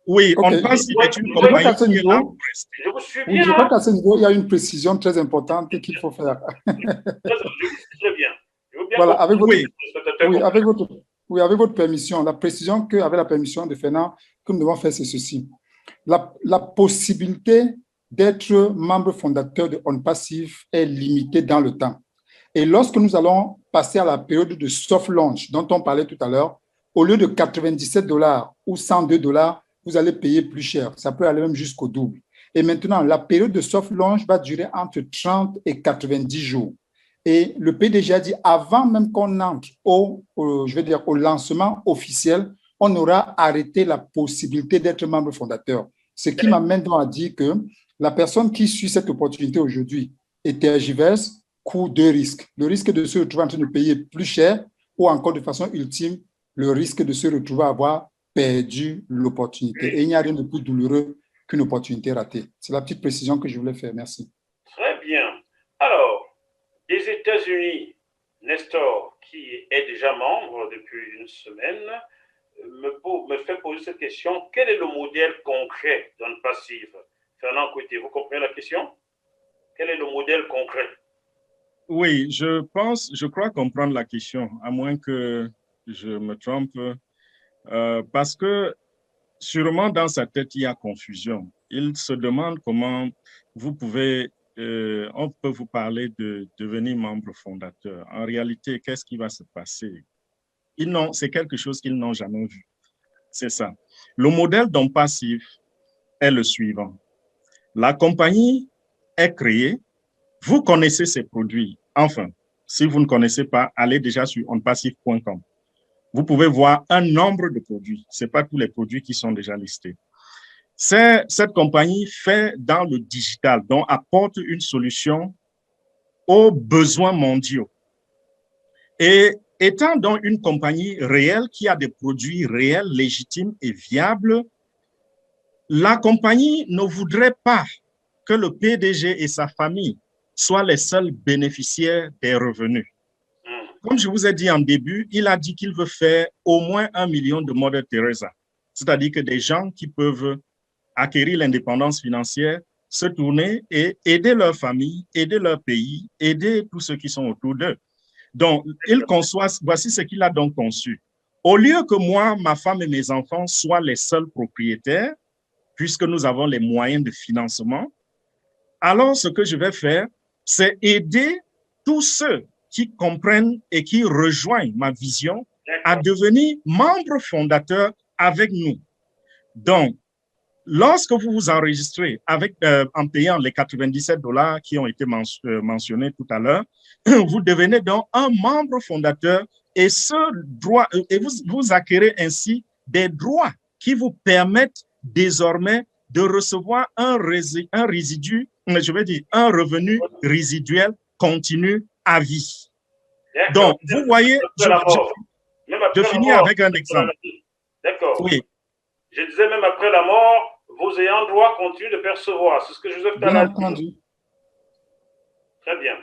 Oui, Okay. On Passive est une Je crois compagnie qu'à ce qui est là niveau, pour rester. Je vous suis oui, bien. je crois qu'à ce niveau, il y a une précision très importante qu'il faut faire. Je vous suis très bien. Je veux bien Voilà, avec votre, Oui. oui, avec votre permission, la précision qu'avec la permission de Fernand, que nous devons faire, c'est ceci. La possibilité d'être membre fondateur de On Passive est limitée dans le temps. Et lorsque nous allons passer à la période de soft launch dont on parlait tout à l'heure, au lieu de $97 ou $102, vous allez payer plus cher. Ça peut aller même jusqu'au double. Et maintenant, la période de soft launch va durer entre 30 et 90 jours. Et le PDG a dit, avant même qu'on entre au lancement officiel, on aura arrêté la possibilité d'être membre fondateur. Ce qui m'amène donc à dire que la personne qui suit cette opportunité aujourd'hui et tergiverse court deux risques. Le risque de se retrouver en train de payer plus cher ou encore de façon ultime, le risque de se retrouver à avoir perdu l'opportunité. Et il n'y a rien de plus douloureux qu'une opportunité ratée. C'est la petite précision que je voulais faire. Merci. Très bien. Alors, des États-Unis, Nestor, qui est déjà membre depuis une semaine, me fait poser cette question. Quel est le modèle concret d'On Passive? Fernand Couté, vous comprenez la question? Quel est le modèle concret? Oui, je crois comprendre la question, à moins que je me trompe, parce que sûrement dans sa tête, il y a confusion. Il se demande comment vous pouvez, on peut vous parler de devenir membre fondateur. En réalité, qu'est-ce qui va se passer? C'est quelque chose qu'ils n'ont jamais vu. C'est ça. Le modèle d'On Passive est le suivant. La compagnie est créée. Vous connaissez ces produits. Enfin, si vous ne connaissez pas, allez déjà sur onpassive.com. Vous pouvez voir un nombre de produits. Ce n'est pas tous les produits qui sont déjà listés. Cette compagnie fait dans le digital, donc apporte une solution aux besoins mondiaux. Et étant donc une compagnie réelle qui a des produits réels, légitimes et viables, la compagnie ne voudrait pas que le PDG et sa famille soient les seuls bénéficiaires des revenus. Comme je vous ai dit en début, il a dit qu'il veut faire au moins 1 million de Mother Teresa, c'est-à-dire que des gens qui peuvent acquérir l'indépendance financière, se tourner et aider leur famille, aider leur pays, aider tous ceux qui sont autour d'eux. Donc, voici ce qu'il a donc conçu. Au lieu que moi, ma femme et mes enfants soient les seuls propriétaires, puisque nous avons les moyens de financement, alors ce que je vais faire, c'est aider tous ceux qui comprennent et qui rejoignent ma vision à devenir membres fondateurs avec nous. Donc, lorsque vous vous enregistrez en payant les $97 qui ont été mentionnés tout à l'heure, vous devenez donc un membre fondateur et vous acquérez ainsi des droits qui vous permettent désormais de recevoir un revenu résiduel continu à vie. Donc, vous voyez, je finis avec un exemple. D'accord. Oui. Je disais, même après la mort, vos ayants droit continuent de percevoir. C'est ce que Joseph Tala dit. Très bien.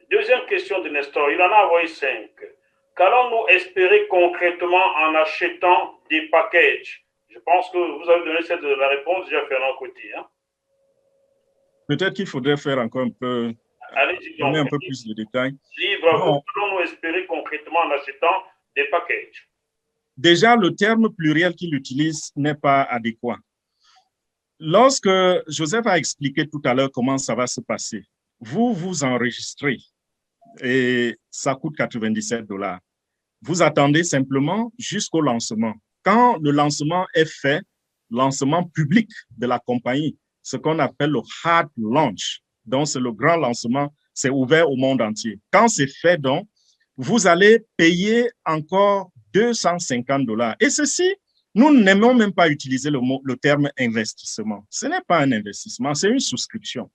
Deuxième question de Nestor. Il en a envoyé 5. Qu'allons-nous espérer concrètement en achetant des packages? Je pense que vous avez donné la réponse déjà, Fernand Couté. Hein? Peut-être qu'il faudrait faire encore un peu, donner un peu plus de détails. Qu'allons-nous espérer concrètement en achetant des packages? Déjà, le terme pluriel qu'il utilise n'est pas adéquat. Lorsque Joseph a expliqué tout à l'heure comment ça va se passer, vous vous enregistrez et ça coûte $97. Vous attendez simplement jusqu'au lancement. Quand le lancement est fait, lancement public de la compagnie, ce qu'on appelle le hard launch, donc c'est le grand lancement, c'est ouvert au monde entier. Quand c'est fait, donc, vous allez payer encore $250. Et ceci, nous n'aimons même pas utiliser le terme investissement. Ce n'est pas un investissement, c'est une souscription.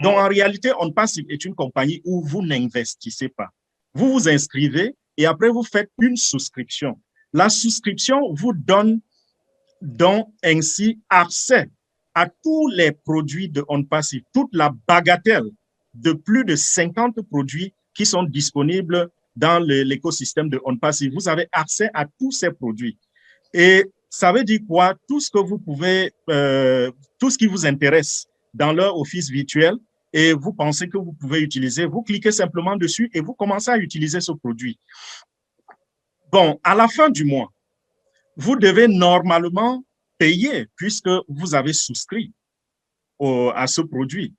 Donc, en réalité, On Passive est une compagnie où vous n'investissez pas. Vous vous inscrivez et après, vous faites une souscription. La souscription vous donne donc ainsi accès à tous les produits de On Passive, toute la bagatelle de plus de 50 produits qui sont disponibles dans l'écosystème de OnPassive. Vous avez accès à tous ces produits. Et ça veut dire quoi? Tout ce que vous pouvez, tout ce qui vous intéresse dans leur office virtuel et vous pensez que vous pouvez utiliser, vous cliquez simplement dessus et vous commencez à utiliser ce produit. Bon, à la fin du mois, vous devez normalement payer puisque vous avez souscrit à ce produit.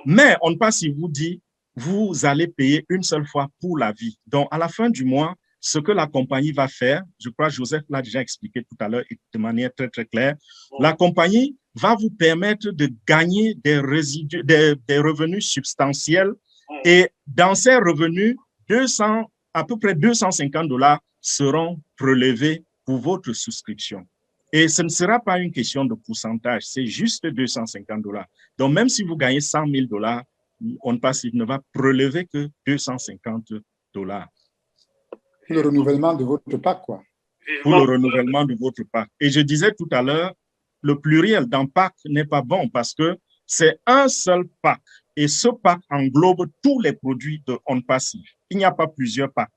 Mais OnPassive vous dit, vous allez payer une seule fois pour la vie. Donc, à la fin du mois, ce que la compagnie va faire, je crois que Joseph l'a déjà expliqué tout à l'heure de manière très, très claire, la compagnie va vous permettre de gagner des résidus, des revenus substantiels et dans ces revenus, à peu près 250 $ seront prélevés pour votre souscription. Et ce ne sera pas une question de pourcentage, c'est juste 250 $. Donc, même si vous gagnez 100 000 $, OnPassive ne va prélever que 250 $. Pour le renouvellement de votre pack, quoi. Pour le renouvellement de votre pack. Et je disais tout à l'heure, le pluriel dans pack n'est pas bon parce que c'est un seul pack. Et ce pack englobe tous les produits de OnPassive. Il n'y a pas plusieurs packs.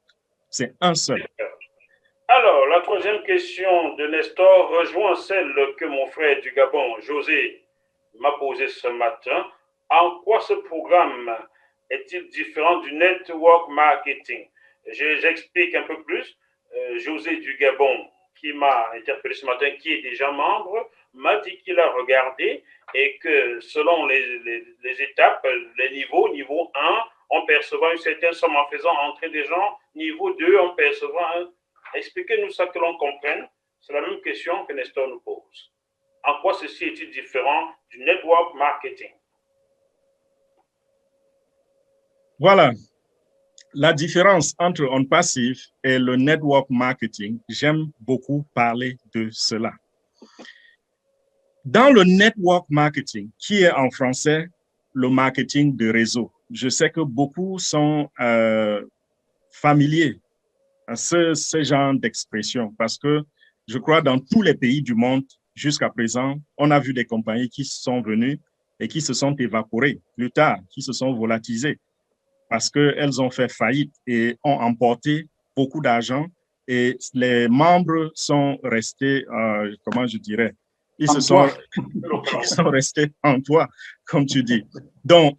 C'est un seul. Alors, la troisième question de Nestor rejoint celle que mon frère du Gabon, José, m'a posée ce matin. En quoi ce programme est-il différent du network marketing? J'explique un peu plus. José du Gabon, qui m'a interpellé ce matin, qui est déjà membre, m'a dit qu'il a regardé et que selon les étapes, les niveaux, niveau 1, on percevra une certaine somme en faisant entrer des gens, niveau 2, on percevra un... Expliquez-nous ça que l'on comprenne. C'est la même question que Nestor nous pose. En quoi ceci est-il différent du network marketing? Voilà. La différence entre OnPassive et le network marketing, j'aime beaucoup parler de cela. Dans le network marketing, qui est en français le marketing de réseau, je sais que beaucoup sont familiers à ce genre d'expression parce que je crois dans tous les pays du monde jusqu'à présent, on a vu des compagnies qui sont venues et qui se sont évaporées plus tard, qui se sont volatilisées parce qu'elles ont fait faillite et ont emporté beaucoup d'argent et les membres sont restés, comment je dirais, ils sont restés en toi, comme tu dis. Donc,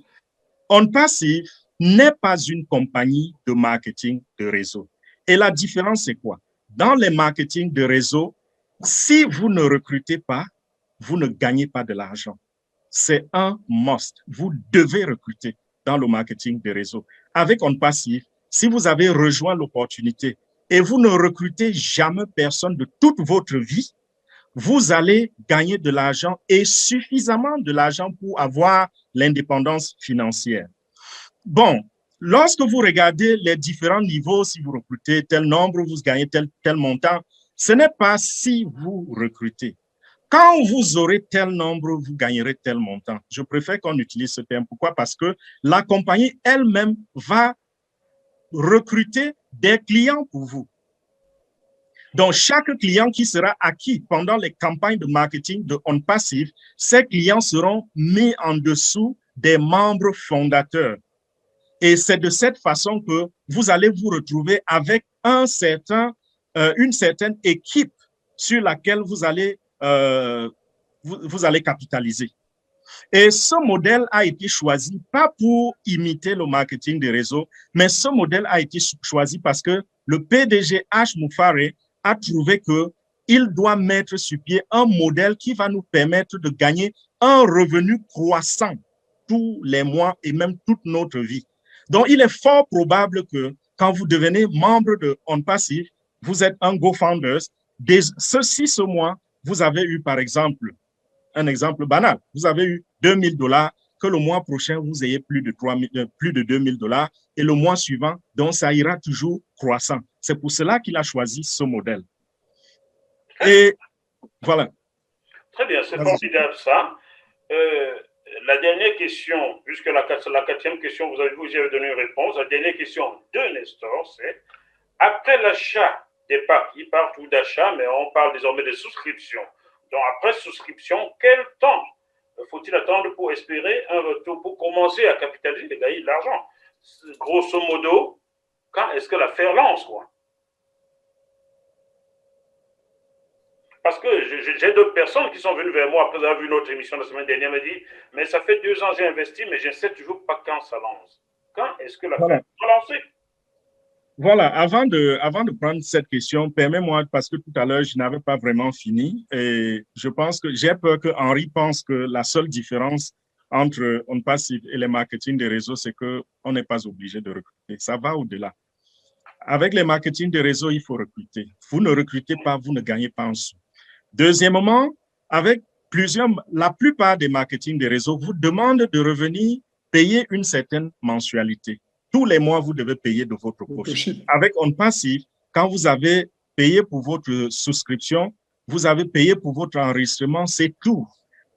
OnPassive n'est pas une compagnie de marketing de réseau. Et la différence, c'est quoi? Dans les marketing de réseau, si vous ne recrutez pas, vous ne gagnez pas de l'argent. C'est un must. Vous devez recruter dans le marketing de réseau. Avec OnPassive, si vous avez rejoint l'opportunité et vous ne recrutez jamais personne de toute votre vie, vous allez gagner de l'argent et suffisamment de l'argent pour avoir l'indépendance financière. Bon, lorsque vous regardez les différents niveaux, si vous recrutez tel nombre, vous gagnez tel montant, ce n'est pas si vous recrutez. Quand vous aurez tel nombre, vous gagnerez tel montant. Je préfère qu'on utilise ce terme. Pourquoi? Parce que la compagnie elle-même va recruter des clients pour vous. Donc, chaque client qui sera acquis pendant les campagnes de marketing de OnPassive, ces clients seront mis en dessous des membres fondateurs. Et c'est de cette façon que vous allez vous retrouver avec une certaine équipe sur laquelle vous allez capitaliser. Et ce modèle a été choisi pas pour imiter le marketing des réseaux, mais ce modèle a été choisi parce que le PDG H. Moufare a trouvé qu'il doit mettre sur pied un modèle qui va nous permettre de gagner un revenu croissant tous les mois et même toute notre vie. Donc, il est fort probable que quand vous devenez membre de OnPassive, vous êtes un GoFounders. Ce mois, vous avez eu, par exemple, un exemple banal, vous avez eu 2 000 $, que le mois prochain, vous ayez plus de 2 000 $, et le mois suivant, donc ça ira toujours croissant. C'est pour cela qu'il a choisi ce modèle. Et voilà. Très bien, c'est formidable ça. La dernière question, puisque la quatrième question, vous avez donné une réponse. La dernière question de Nestor, c'est après l'achat des packs, il parle tout d'achat, mais on parle désormais de souscription. Donc après souscription, quel temps faut-il attendre pour espérer un retour, pour commencer à capitaliser et gagner de l'argent? Grosso modo, quand est-ce que l'affaire lance, quoi? Parce que j'ai d'autres personnes qui sont venues vers moi après avoir vu notre émission la semaine dernière, me dit, mais ça fait 2 ans que j'ai investi, mais je ne sais toujours pas quand ça lance. Quand est-ce que l'affaire va lancer? Voilà, avant de prendre cette question, permets-moi, parce que tout à l'heure, je n'avais pas vraiment fini, et je pense que j'ai peur que Henri pense que la seule différence entre On Passive et les marketing des réseaux, c'est qu'on n'est pas obligé de recruter. Ça va au-delà. Avec les marketing des réseaux, il faut recruter. Vous ne recrutez pas, vous ne gagnez pas en sous. Deuxièmement, avec la plupart des marketing des réseaux vous demandent de revenir payer une certaine mensualité. Tous les mois, vous devez payer de votre poche. Avec On Passive, quand vous avez payé pour votre souscription, vous avez payé pour votre enregistrement, c'est tout.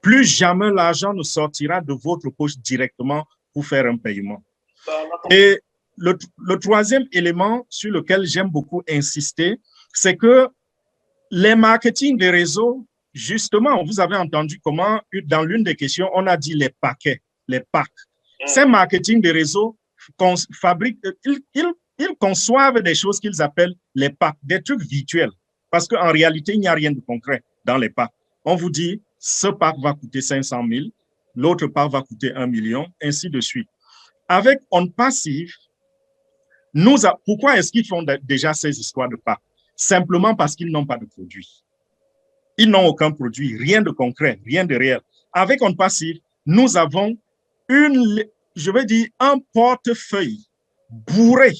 Plus jamais l'argent ne sortira de votre poche directement pour faire un paiement. Et le troisième élément sur lequel j'aime beaucoup insister, c'est que les marketing des réseaux, justement, vous avez entendu comment, dans l'une des questions, on a dit les paquets, les packs. Ces marketing des réseaux fabriquent, ils conçoivent des choses qu'ils appellent les packs, des trucs virtuels. Parce qu'en réalité, il n'y a rien de concret dans les packs. On vous dit, ce pack va coûter 500 000, l'autre pack va coûter 1 million, ainsi de suite. Avec On Passive, pourquoi est-ce qu'ils font déjà ces histoires de packs? Simplement parce qu'ils n'ont pas de produit. Ils n'ont aucun produit, rien de concret, rien de réel. Avec On Passive, nous avons un portefeuille bourré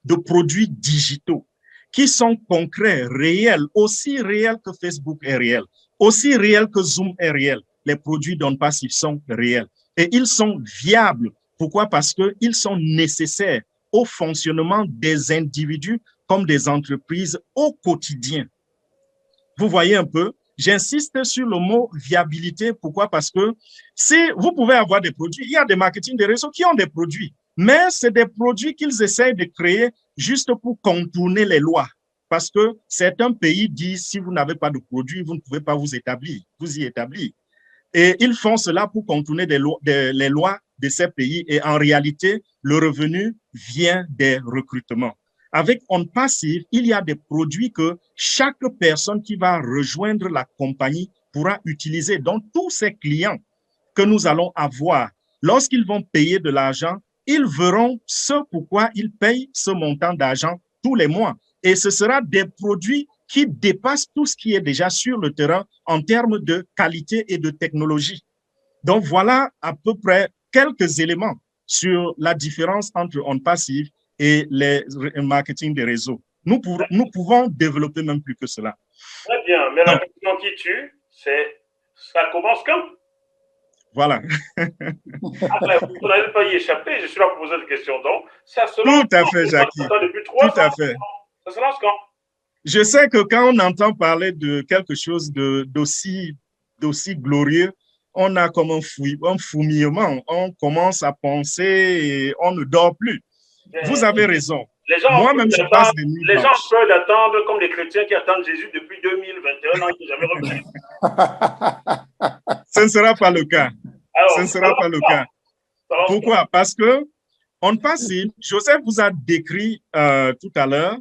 de produits digitaux qui sont concrets, réels, aussi réels que Facebook est réel, aussi réels que Zoom est réel. Les produits d'On Passive sont réels et ils sont viables. Pourquoi? Parce qu'ils sont nécessaires au fonctionnement des individus comme des entreprises au quotidien. Vous voyez un peu, j'insiste sur le mot viabilité. Pourquoi? Parce que si vous pouvez avoir des produits, il y a des marketing des réseaux qui ont des produits, mais c'est des produits qu'ils essayent de créer juste pour contourner les lois. Parce que certains pays disent, si vous n'avez pas de produit, vous ne pouvez pas vous y établir. Et ils font cela pour contourner les lois de ces pays. Et en réalité, le revenu vient des recrutements. Avec On Passive, il y a des produits que chaque personne qui va rejoindre la compagnie pourra utiliser. Donc, tous ces clients que nous allons avoir, lorsqu'ils vont payer de l'argent, ils verront ce pourquoi ils payent ce montant d'argent tous les mois. Et ce sera des produits qui dépassent tout ce qui est déjà sur le terrain en termes de qualité et de technologie. Donc, voilà à peu près quelques éléments sur la différence entre On Passive et les marketing des réseaux. Nous pouvons développer même plus que cela. Très bien, mais la question qui tue, c'est ça commence quand? Voilà. Après, vous n'allez pas y échapper, je suis là pour poser des questions. Donc, ça se lance. Tout à fait, Jackie. Depuis 3 ans. Tout à fait. Ça se lance quand? Je sais que quand on entend parler de quelque chose d'aussi glorieux, on a comme un fourmillement. On commence à penser et on ne dort plus. Vous avez raison. Moi-même, je passe des nuits blanches. Les gens peuvent attendre comme les chrétiens qui attendent Jésus depuis 2021 ans, qui n'est jamais revenu. Ce ne sera pas le cas. Alors, ce ne sera pas le cas. Pourquoi? Parce que On Passive, Joseph vous a décrit tout à l'heure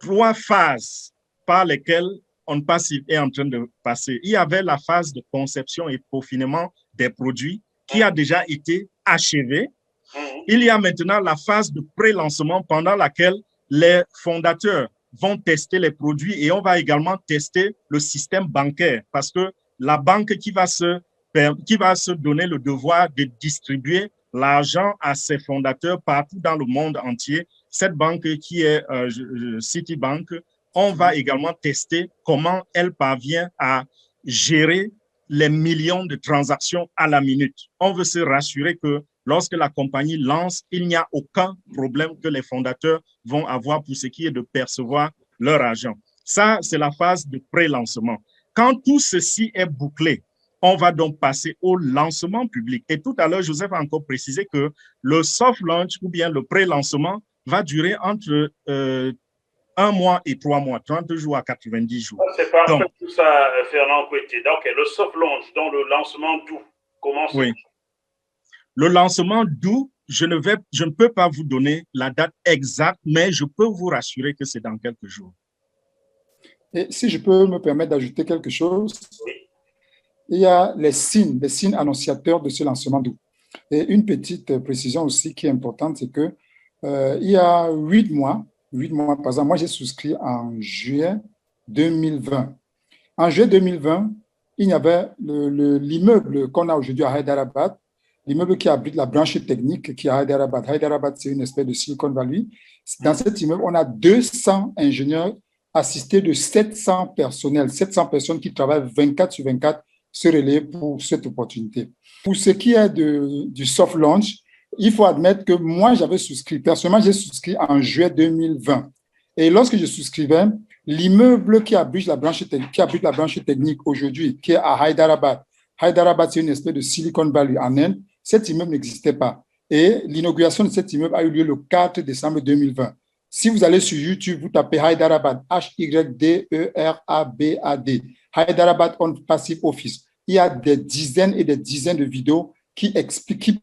3 phases par lesquelles On Passive est en train de passer. Il y avait la phase de conception et peaufinement des produits qui a déjà été achevée. Il y a maintenant la phase de pré-lancement pendant laquelle les fondateurs vont tester les produits et on va également tester le système bancaire parce que la banque qui va se donner le devoir de distribuer l'argent à ses fondateurs partout dans le monde entier, cette banque qui est Citibank, on va également tester comment elle parvient à gérer les millions de transactions à la minute. On veut se rassurer que lorsque la compagnie lance, il n'y a aucun problème que les fondateurs vont avoir pour ce qui est de percevoir leur argent. Ça, c'est la phase de pré-lancement. Quand tout ceci est bouclé, on va donc passer au lancement public. Et tout à l'heure, Joseph a encore précisé que le soft launch ou bien le pré-lancement va durer entre 1 mois et 3 mois, 30 jours à 90 jours. C'est parfait tout ça, Fernand Koueté. Donc, le soft launch, donc le lancement doux. Comment c'est? Oui. Le lancement d'août, je ne peux pas vous donner la date exacte, mais je peux vous rassurer que c'est dans quelques jours. Et si je peux me permettre d'ajouter quelque chose, Oui. il y a les signes annonciateurs de ce lancement d'août. Et une petite précision aussi qui est importante, c'est que il y a 8 mois, par exemple, moi j'ai souscrit en juillet 2020. En juillet 2020, il y avait l'immeuble qu'on a aujourd'hui à Hyderabad, l'immeuble qui abrite la branche technique qui est à Hyderabad. Hyderabad, c'est une espèce de Silicon Valley. Dans cet immeuble, on a 200 ingénieurs assistés de 700 personnels, 700 personnes qui travaillent 24 sur 24 se relayer pour cette opportunité. Pour ce qui est du soft launch, il faut admettre que moi, j'avais souscrit. Personnellement, j'ai souscrit en juillet 2020. Et lorsque je souscrivais, l'immeuble qui abrite la branche technique aujourd'hui, qui est à Hyderabad, Hyderabad, c'est une espèce de Silicon Valley en Inde, cet immeuble n'existait pas. Et l'inauguration de cet immeuble a eu lieu le 4 décembre 2020. Si vous allez sur YouTube, vous tapez Hyderabad, Hyderabad, Hyderabad On Passive Office. Il y a des dizaines et des dizaines de vidéos qui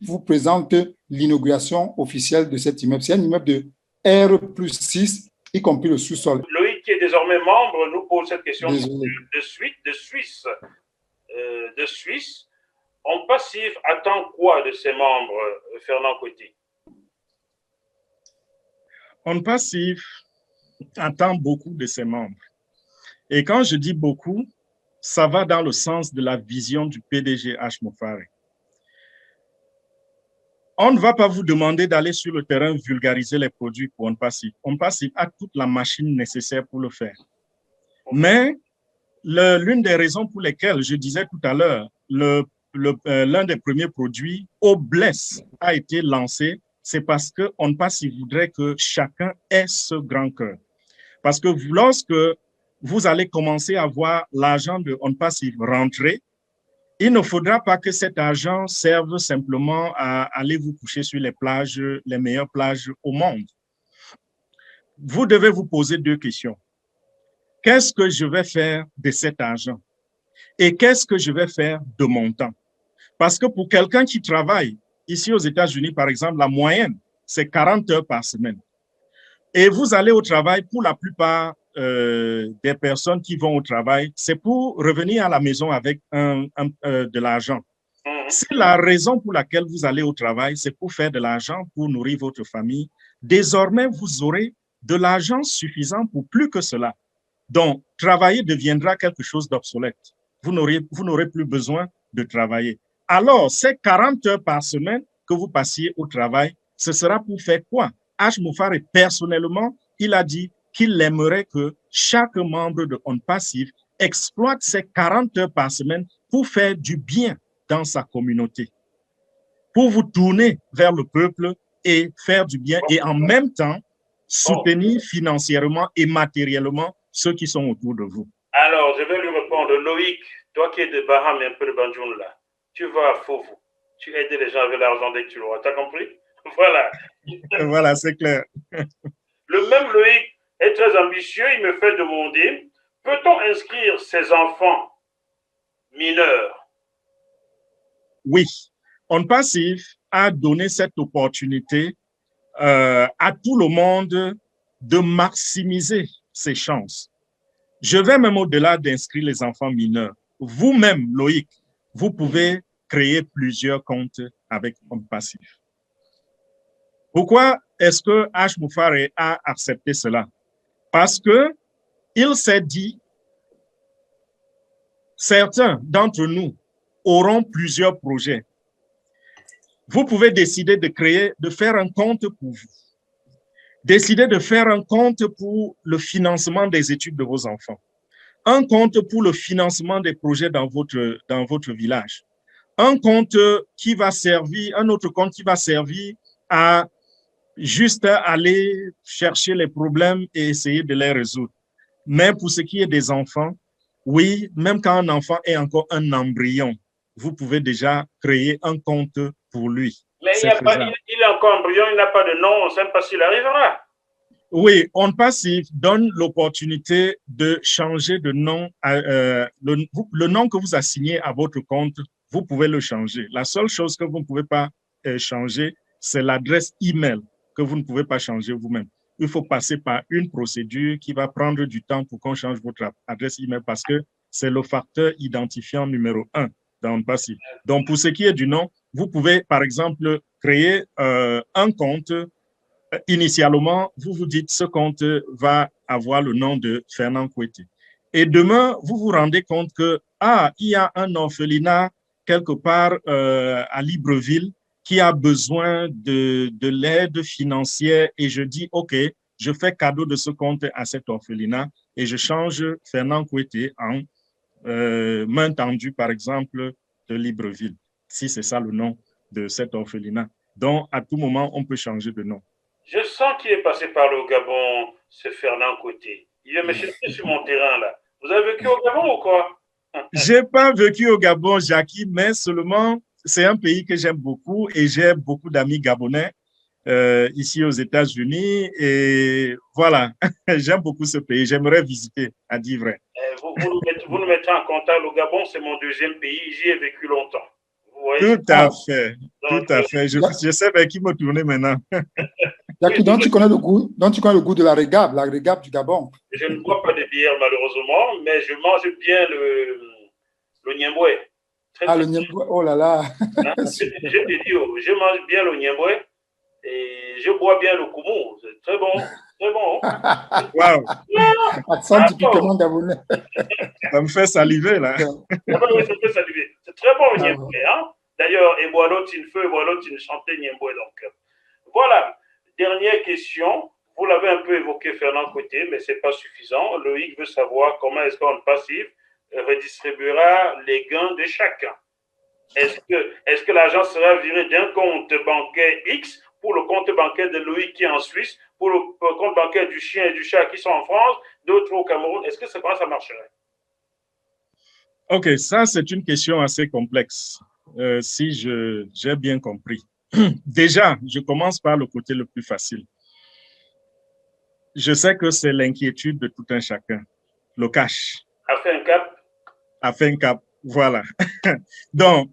vous présentent l'inauguration officielle de cet immeuble. C'est un immeuble de R+6, y compris le sous-sol. Loïc, qui est désormais membre, nous pose cette question de Suisse. En passif, attend quoi de ses membres, Fernand Coty? En passif, attend beaucoup de ses membres. Et quand je dis beaucoup, ça va dans le sens de la vision du PDG H. Mofare. On ne va pas vous demander d'aller sur le terrain vulgariser les produits pour OnPassive. OnPassive a toute la machine nécessaire pour le faire. Mais l'une des raisons pour lesquelles, je disais tout à l'heure, l'un des premiers produits, Obless, a été lancé, c'est parce que OnPassive voudrait que chacun ait ce grand cœur. Parce que lorsque vous allez commencer à voir l'argent de OnPassive rentrer, il ne faudra pas que cet argent serve simplement à aller vous coucher sur les plages, les meilleures plages au monde. Vous devez vous poser 2 questions. Qu'est-ce que je vais faire de cet argent? Et qu'est-ce que je vais faire de mon temps? Parce que pour quelqu'un qui travaille, ici aux États-Unis, par exemple, la moyenne, c'est 40 heures par semaine. Et vous allez au travail, pour la plupart des personnes qui vont au travail, c'est pour revenir à la maison avec de l'argent. Si la raison pour laquelle vous allez au travail, c'est pour faire de l'argent, pour nourrir votre famille, désormais, vous aurez de l'argent suffisant pour plus que cela. Donc, travailler deviendra quelque chose d'obsolète. Vous n'aurez plus besoin de travailler. Alors, ces 40 heures par semaine que vous passiez au travail, ce sera pour faire quoi? H. Mofare, personnellement, il a dit qu'il aimerait que chaque membre de OnPassive exploite ces 40 heures par semaine pour faire du bien dans sa communauté, pour vous tourner vers le peuple et faire du bien et en même temps soutenir financièrement et matériellement ceux qui sont autour de vous. Alors, je vais lui répondre. Loïc, toi qui es de Baham et un peu de Banjoun là, tu vas à Fofu, tu aides les gens avec l'argent dès que tu l'auras. T'as compris? Voilà. Voilà, c'est clair. Le même Loïc est très ambitieux. Il me fait demander, peut-on inscrire ses enfants mineurs? Oui. OnPassive a donné cette opportunité à tout le monde de maximiser ses chances. Je vais même au-delà d'inscrire les enfants mineurs. Vous-même, Loïc, vous pouvez créer plusieurs comptes avec OnPassive. Pourquoi est-ce que H. Mofare a accepté cela? Parce que il s'est dit, certains d'entre nous auront plusieurs projets. Vous pouvez décider de faire un compte pour vous. Décider de faire un compte pour le financement des études de vos enfants. Un compte pour le financement des projets dans votre village. Un compte qui va servir, un autre compte qui va servir à juste aller chercher les problèmes et essayer de les résoudre. Mais pour ce qui est des enfants, oui, même quand un enfant est encore un embryon, vous pouvez déjà créer un compte pour lui. Mais il est encore embryon, il n'a pas de nom, on ne sait pas s'il arrivera. Oui, OnPassive donne l'opportunité de changer de nom. Le nom que vous assignez à votre compte, vous pouvez le changer. La seule chose que vous ne pouvez pas changer, c'est l'adresse email que vous ne pouvez pas changer vous-même. Il faut passer par une procédure qui va prendre du temps pour qu'on change votre adresse email parce que c'est le facteur identifiant numéro 1 dans le passif. Donc, pour ce qui est du nom, vous pouvez, par exemple, créer un compte. Initialement, vous vous dites ce compte va avoir le nom de Fernand Kouété. Et demain, vous vous rendez compte que, il y a un orphelinat quelque part à Libreville qui a besoin de l'aide financière et je dis, OK, je fais cadeau de ce compte à cet orphelinat et je change Fernand Kouété en main tendue, par exemple, de Libreville, si c'est ça le nom de cet orphelinat. Donc, à tout moment, on peut changer de nom. Je sens qu'il est passé par le Gabon, ce Fernand Kouété. Il vient me chercher sur mon terrain, là. Vous avez vécu au Gabon ou quoi? Je n'ai pas vécu au Gabon, Jackie, mais seulement, c'est un pays que j'aime beaucoup et j'ai beaucoup d'amis gabonais ici aux États-Unis. Et voilà, j'aime beaucoup ce pays. J'aimerais visiter, à dire vrai. Vous nous mettez en contact. Le Gabon, c'est mon deuxième pays. J'y ai vécu longtemps. Vous voyez? Tout à fait. Donc, tout à fait. Je sais vers qui me tourner maintenant. Jackie, donc tu connais le goût de la régab du Gabon. Je ne bois pas de bière, malheureusement, mais je mange bien le niemboué. Le niemboué, oh là là. Je te dis, je mange bien le niemboué et je bois bien le koumou. C'est très bon. Très bon. Wow. Accent typiquement gabonais. Ça me fait saliver, là. Oui, ça me fait saliver. C'est très bon, le niemboué. Hein? D'ailleurs, Eboalo Tinfeu, Eboalo Tin chantait niemboué. Donc, voilà. Dernière question. Vous l'avez un peu évoqué, Fernand Kouété, mais ce n'est pas suffisant. Loïc veut savoir comment est-ce qu'un passif redistribuera les gains de chacun. Est-ce que l'argent sera viré d'un compte bancaire X pour le compte bancaire de Loïc qui est en Suisse, pour le compte bancaire du chien et du chat qui sont en France, d'autres au Cameroun? Est-ce que c'est comment ça marcherait? OK, ça, c'est une question assez complexe, si j'ai bien compris. Déjà, je commence par le côté le plus facile. Je sais que c'est l'inquiétude de tout un chacun. Le cash. A fait un cap. A fait un cap, voilà. Donc,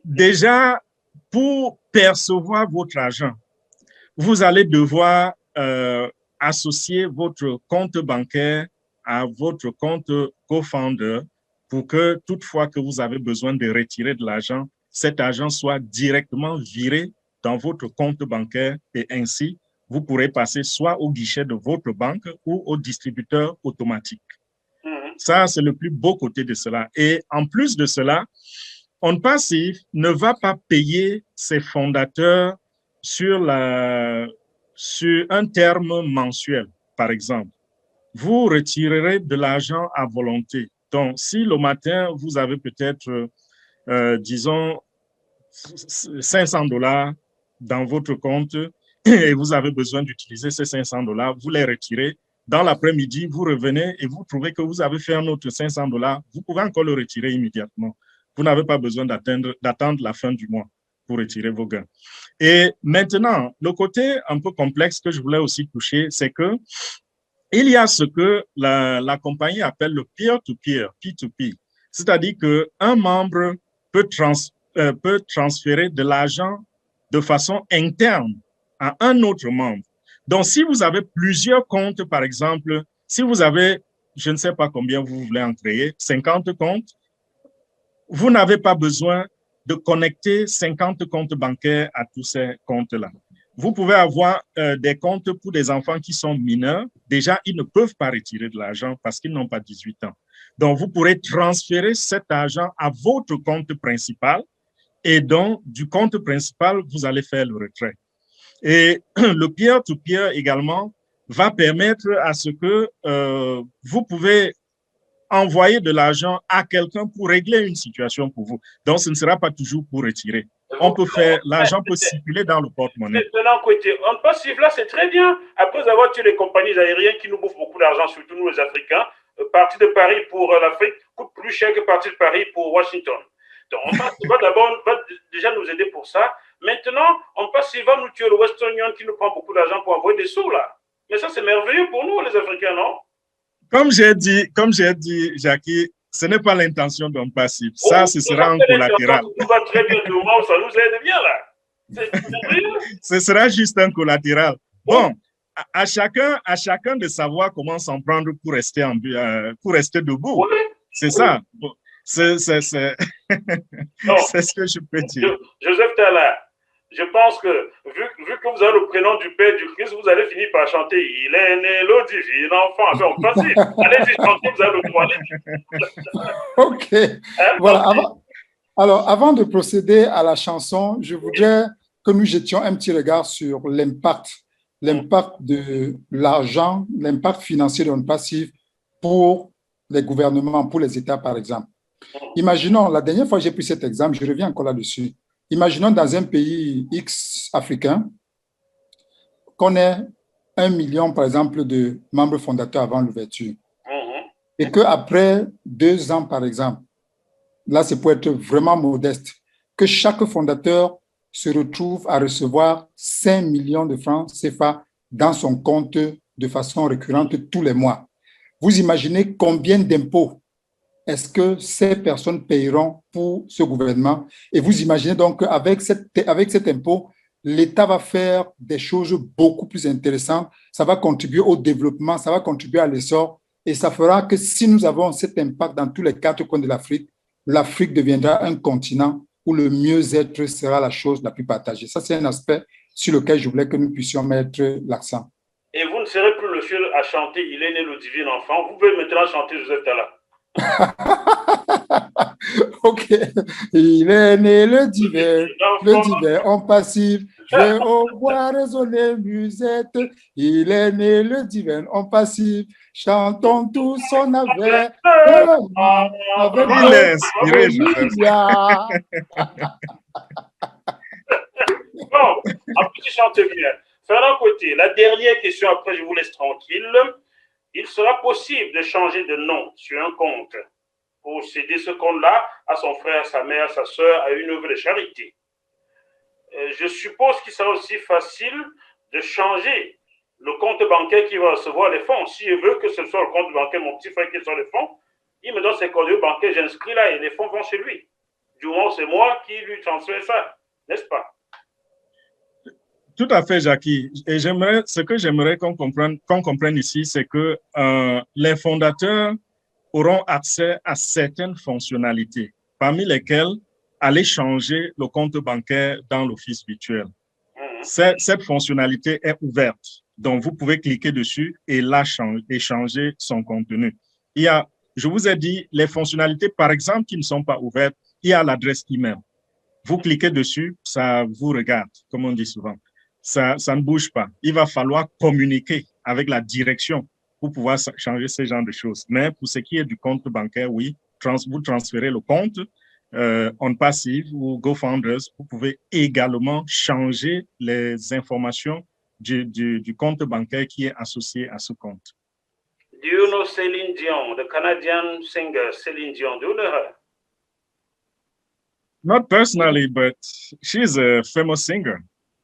déjà, pour percevoir votre argent, vous allez devoir associer votre compte bancaire à votre compte co-founder pour que toutefois que vous avez besoin de retirer de l'argent, cet argent soit directement viré dans votre compte bancaire et ainsi, vous pourrez passer soit au guichet de votre banque ou au distributeur automatique. Ça, c'est le plus beau côté de cela. Et en plus de cela, OnPassive ne va pas payer ses fondateurs sur un terme mensuel, par exemple. Vous retirerez de l'argent à volonté. Donc, si le matin, vous avez peut-être, disons, $500 dans votre compte et vous avez besoin d'utiliser ces $500, vous les retirez. Dans l'après-midi, vous revenez et vous trouvez que vous avez fait un autre $500, vous pouvez encore le retirer immédiatement. Vous n'avez pas besoin d'attendre la fin du mois pour retirer vos gains. Et maintenant, le côté un peu complexe que je voulais aussi toucher, c'est que il y a ce que la compagnie appelle le peer-to-peer, P2P. C'est-à-dire qu'un membre peut transférer de l'argent de façon interne à un autre membre. Donc, si vous avez plusieurs comptes, par exemple, si vous avez, je ne sais pas combien vous voulez en créer, 50 comptes, vous n'avez pas besoin de connecter 50 comptes bancaires à tous ces comptes-là. Vous pouvez avoir des comptes pour des enfants qui sont mineurs. Déjà, ils ne peuvent pas retirer de l'argent parce qu'ils n'ont pas 18 ans. Donc, vous pourrez transférer cet argent à votre compte principal et donc, du compte principal, vous allez faire le retrait. Et le peer-to-peer également va permettre à ce que vous pouvez envoyer de l'argent à quelqu'un pour régler une situation pour vous. Donc, ce ne sera pas toujours pour retirer. On peut faire, l'argent peut circuler dans le porte-monnaie. OnPassive, là, c'est très bien. Après avoir tué les compagnies aériennes qui nous bouffent beaucoup d'argent, surtout nous les Africains, partir de Paris pour l'Afrique coûte plus cher que partir de Paris pour Washington. Donc, OnPassive va déjà nous aider pour ça. Maintenant, OnPassive va nous tuer le Western Union qui nous prend beaucoup d'argent pour envoyer des sous, là. Mais ça, c'est merveilleux pour nous, les Africains, non? Comme j'ai dit, Jackie, ce n'est pas l'intention d'un passif. Ça, ce sera un collatéral. Tout va très bien, du moment où ça nous aide bien là. Ce sera juste un collatéral. Bon, à chacun de savoir comment s'en prendre pour rester debout. Oui. C'est ça. Bon, c'est ce que je peux dire. Joseph Tala, je pense que vu que vous avez le prénom du Père du Christ, vous allez finir par chanter « Il est né le divin enfant ». Enfin, on passe. Allez-y, chantez, vous avez le droit. OK. Hein? Voilà. Alors, avant de procéder à la chanson, je voudrais que nous jetions un petit regard sur l'impact de l'argent, l'impact financier de notre passif pour les gouvernements, pour les États, par exemple. Imaginons, la dernière fois que j'ai pris cet exemple, je reviens encore là-dessus. Imaginons dans un pays X africain qu'on ait 1 million, par exemple, de membres fondateurs avant l'ouverture. Et qu'après 2 ans, par exemple, là, c'est pour être vraiment modeste, que chaque fondateur se retrouve à recevoir 5 millions de francs CFA dans son compte de façon récurrente tous les mois. Vous imaginez combien d'impôts est-ce que ces personnes paieront pour ce gouvernement? Et vous imaginez donc qu'avec cet impôt, l'État va faire des choses beaucoup plus intéressantes. Ça va contribuer au développement, ça va contribuer à l'essor. Et ça fera que si nous avons cet impact dans tous les 4 coins de l'Afrique, l'Afrique deviendra un continent où le mieux-être sera la chose la plus partagée. Ça, c'est un aspect sur lequel je voulais que nous puissions mettre l'accent. Et vous ne serez plus le seul à chanter « Il est né le divin enfant ». Vous pouvez maintenant chanter Joseph Tala. OK. Il est né le divin en passif. Je vois résonner musette. Il est né le divin en passif. Chantons tous son avec. Il est inspiré, Bon, après tu chantes bien. Fernand Côté, la dernière question, après je vous laisse tranquille. Il sera possible de changer de nom sur un compte pour céder ce compte-là à son frère, à sa mère, à sa soeur, à une œuvre de charité. Je suppose qu'il sera aussi facile de changer le compte bancaire qui va recevoir les fonds. Si je veux que ce soit le compte bancaire, mon petit frère qui reçoit les fonds, il me donne ses coordonnées bancaires, j'inscris là et les fonds vont chez lui. Du moment où c'est moi qui lui transfère ça, n'est-ce pas? Tout à fait, Jackie. Et ce que j'aimerais qu'on comprenne ici, c'est que les fondateurs auront accès à certaines fonctionnalités, parmi lesquelles aller changer le compte bancaire dans l'office virtuel. Cette fonctionnalité est ouverte, donc vous pouvez cliquer dessus et là changer son contenu. Je vous ai dit, les fonctionnalités, par exemple, qui ne sont pas ouvertes, il y a l'adresse email. Vous cliquez dessus, ça vous regarde, comme on dit souvent. Ça ne bouge pas. Il va falloir communiquer avec la direction pour pouvoir changer ce genre de choses. Mais pour ce qui est du compte bancaire, oui, vous transférez le compte on passive ou GoFounders. Vous pouvez également changer les informations du compte bancaire qui est associé à ce compte. Do you know Céline Dion, the Canadian singer Céline Dion? Do you know her? Not personally, but she's a famous singer.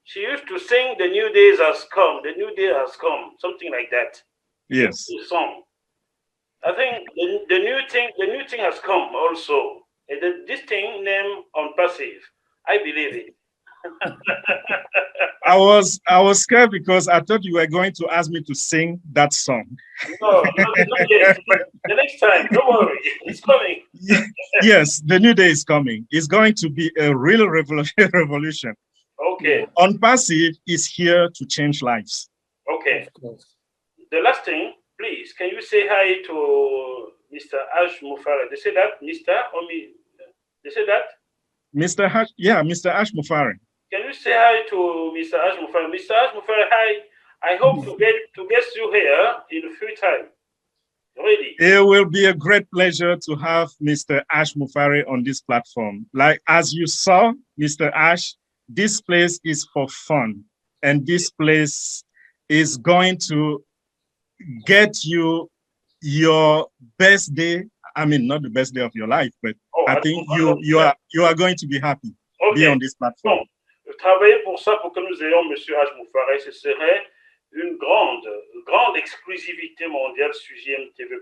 She used to sing "The New Days Has Come." The new day has come, something like that. Yes. The song. I think the new thing has come also. And this thing named On Passive. I believe it. I was scared because I thought you were going to ask me to sing that song. No, not yet. The next time, don't worry, it's coming. Yes, the new day is coming. It's going to be a real revolution. Okay. On Passive is here to change lives. Okay. The last thing, please, can you say hi to Mr. Ash Mufare? They say that, Mr. Omi. They say that? Mr. Ash Mufare. Can you say hi to Mr. Ash Mufare? Mr. Ash Mufare, hi. I hope to get you here in a few time. Ready? It will be a great pleasure to have Mr. Ash Mufare on this platform. Like as you saw, Mr. Ash, this place is for fun, and this place is going to get you your best day. I mean, not the best day of your life, but I think you are going to be happy be on this platform. Donc, travailler pour ça, pour que nous ayons M. H. Moufaré, ce serait une grande exclusivité mondiale sur JMTV+,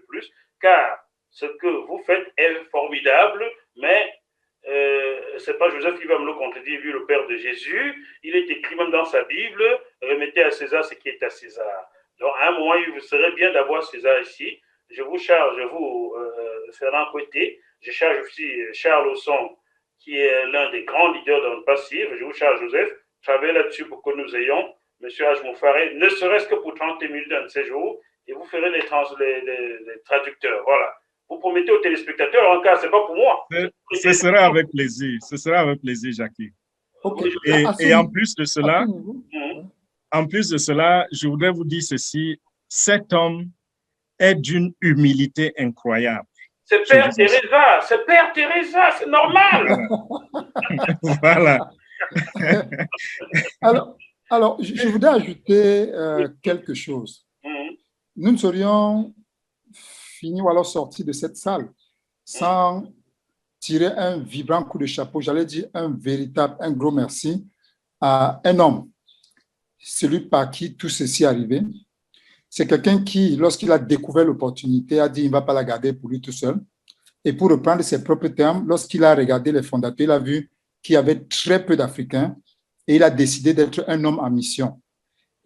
car Ce que vous faites est formidable, mais c'est pas Joseph qui va me le contredire, lui, le père de Jésus. Il est écrit même dans sa Bible, remettez à César ce qui est à César. Donc, à un moment, il vous serait bien d'avoir César ici. Je vous charge, Fernand Coueté, je charge aussi Charles Osson, qui est l'un des grands leaders dans le passif. Je vous charge, Joseph, travaillez là-dessus pour que nous ayons M. Hajmoufaré, ne serait-ce que pour 30 minutes d'un de ces jours, et vous ferez les traducteurs. Voilà. Vous promettez aux téléspectateurs, en cas, ce n'est pas pour moi. Ce sera avec plaisir. Ce sera avec plaisir, Jackie. Okay. Et en plus de cela, je voudrais vous dire ceci. Cet homme est d'une humilité incroyable. C'est Père Teresa, c'est normal. Voilà. Alors, je voudrais ajouter quelque chose. Nous ne serions finis ou alors sortis de cette salle sans tirer un vibrant coup de chapeau, j'allais dire un gros merci à un homme, celui par qui tout ceci est arrivé. C'est quelqu'un qui, lorsqu'il a découvert l'opportunité, a dit qu'il ne va pas la garder pour lui tout seul. Et pour reprendre ses propres termes, lorsqu'il a regardé les fondateurs, il a vu qu'il y avait très peu d'Africains et il a décidé d'être un homme en mission.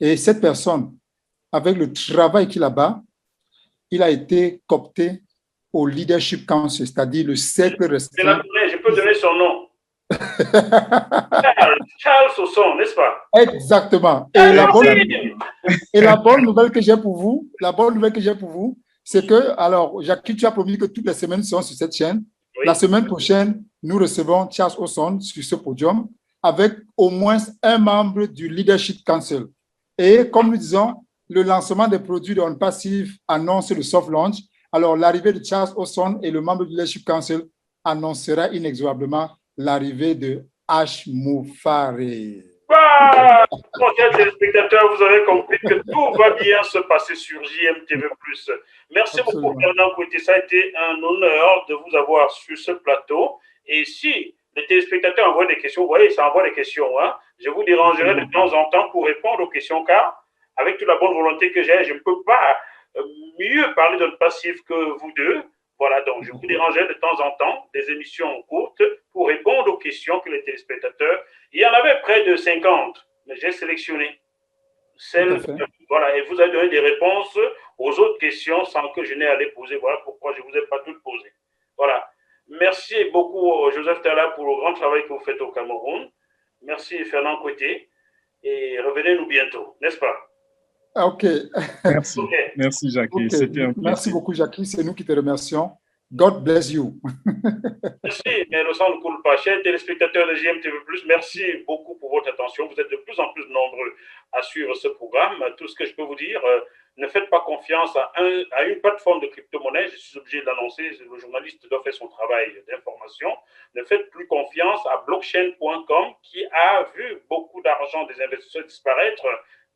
Et cette personne, avec le travail qu'il a bas, il a été coopté au Leadership Council, c'est-à-dire le cercle restreint. Je peux donner son nom. Charles Osson, n'est-ce pas? Exactement. Et la bonne nouvelle que j'ai pour vous, c'est que, alors, Jackie, tu as promis que toutes les semaines seront sur cette chaîne. Oui. La semaine prochaine, nous recevons Charles Osson sur ce podium avec au moins un membre du Leadership Council. Et comme nous disons, le lancement des produits de On Passive annonce le soft launch. Alors, l'arrivée de Charles Osson et le membre du Leadership Council annoncera inexorablement l'arrivée de Hajmoufaré. Chers téléspectateurs, vous avez compris que tout va bien se passer sur JMTV+. Merci beaucoup, Fernand Coueté. Ça a été un honneur de vous avoir sur ce plateau. Et si les téléspectateurs envoient des questions, vous voyez, ça envoie des questions. Hein, je vous dérangerai de temps en temps pour répondre aux questions, car avec toute la bonne volonté que j'ai, je ne peux pas mieux parler de passif que vous deux. Voilà, donc je vous dérangerai de temps en temps des émissions courtes pour répondre aux questions que les téléspectateurs. Il y en avait près de 50, mais j'ai sélectionné celles. Voilà, et vous avez donné des réponses aux autres questions sans que je n'ai à les poser. Voilà pourquoi je ne vous ai pas toutes posées. Voilà. Merci beaucoup, Joseph Talla, pour le grand travail que vous faites au Cameroun. Merci, Fernand Coueté. Et revenez-nous bientôt, n'est-ce pas? OK. Merci. Okay. Merci, Jackie. Okay. C'était un plaisir. Merci beaucoup, Jackie. C'est nous qui te remercions. God bless you. Merci, mais le sang ne coule pas. Chers téléspectateurs de JMTV+, merci beaucoup pour votre attention. Vous êtes de plus en plus nombreux à suivre ce programme. Tout ce que je peux vous dire, ne faites pas confiance à une plateforme de crypto-monnaie. Je suis obligé de l'annoncer. Le journaliste doit faire son travail d'information. Ne faites plus confiance à blockchain.com qui a vu beaucoup d'argent des investisseurs disparaître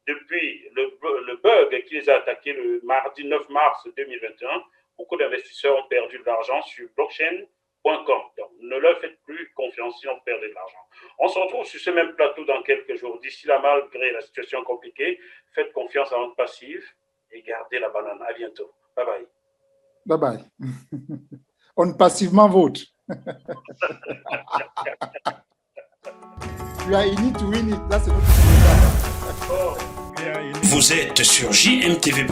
depuis le bug qui les a attaqués le mardi 9 mars 2021. Beaucoup d'investisseurs ont perdu de l'argent sur blockchain.com. Donc, ne leur faites plus confiance si on perd de l'argent. On se retrouve sur ce même plateau dans quelques jours. D'ici là, malgré la situation compliquée, faites confiance à notre passif et gardez la banane. À bientôt. Bye bye. Bye bye. On passivement vote. You are in it to win it. Là, c'est notre Vous êtes sur JMTV+.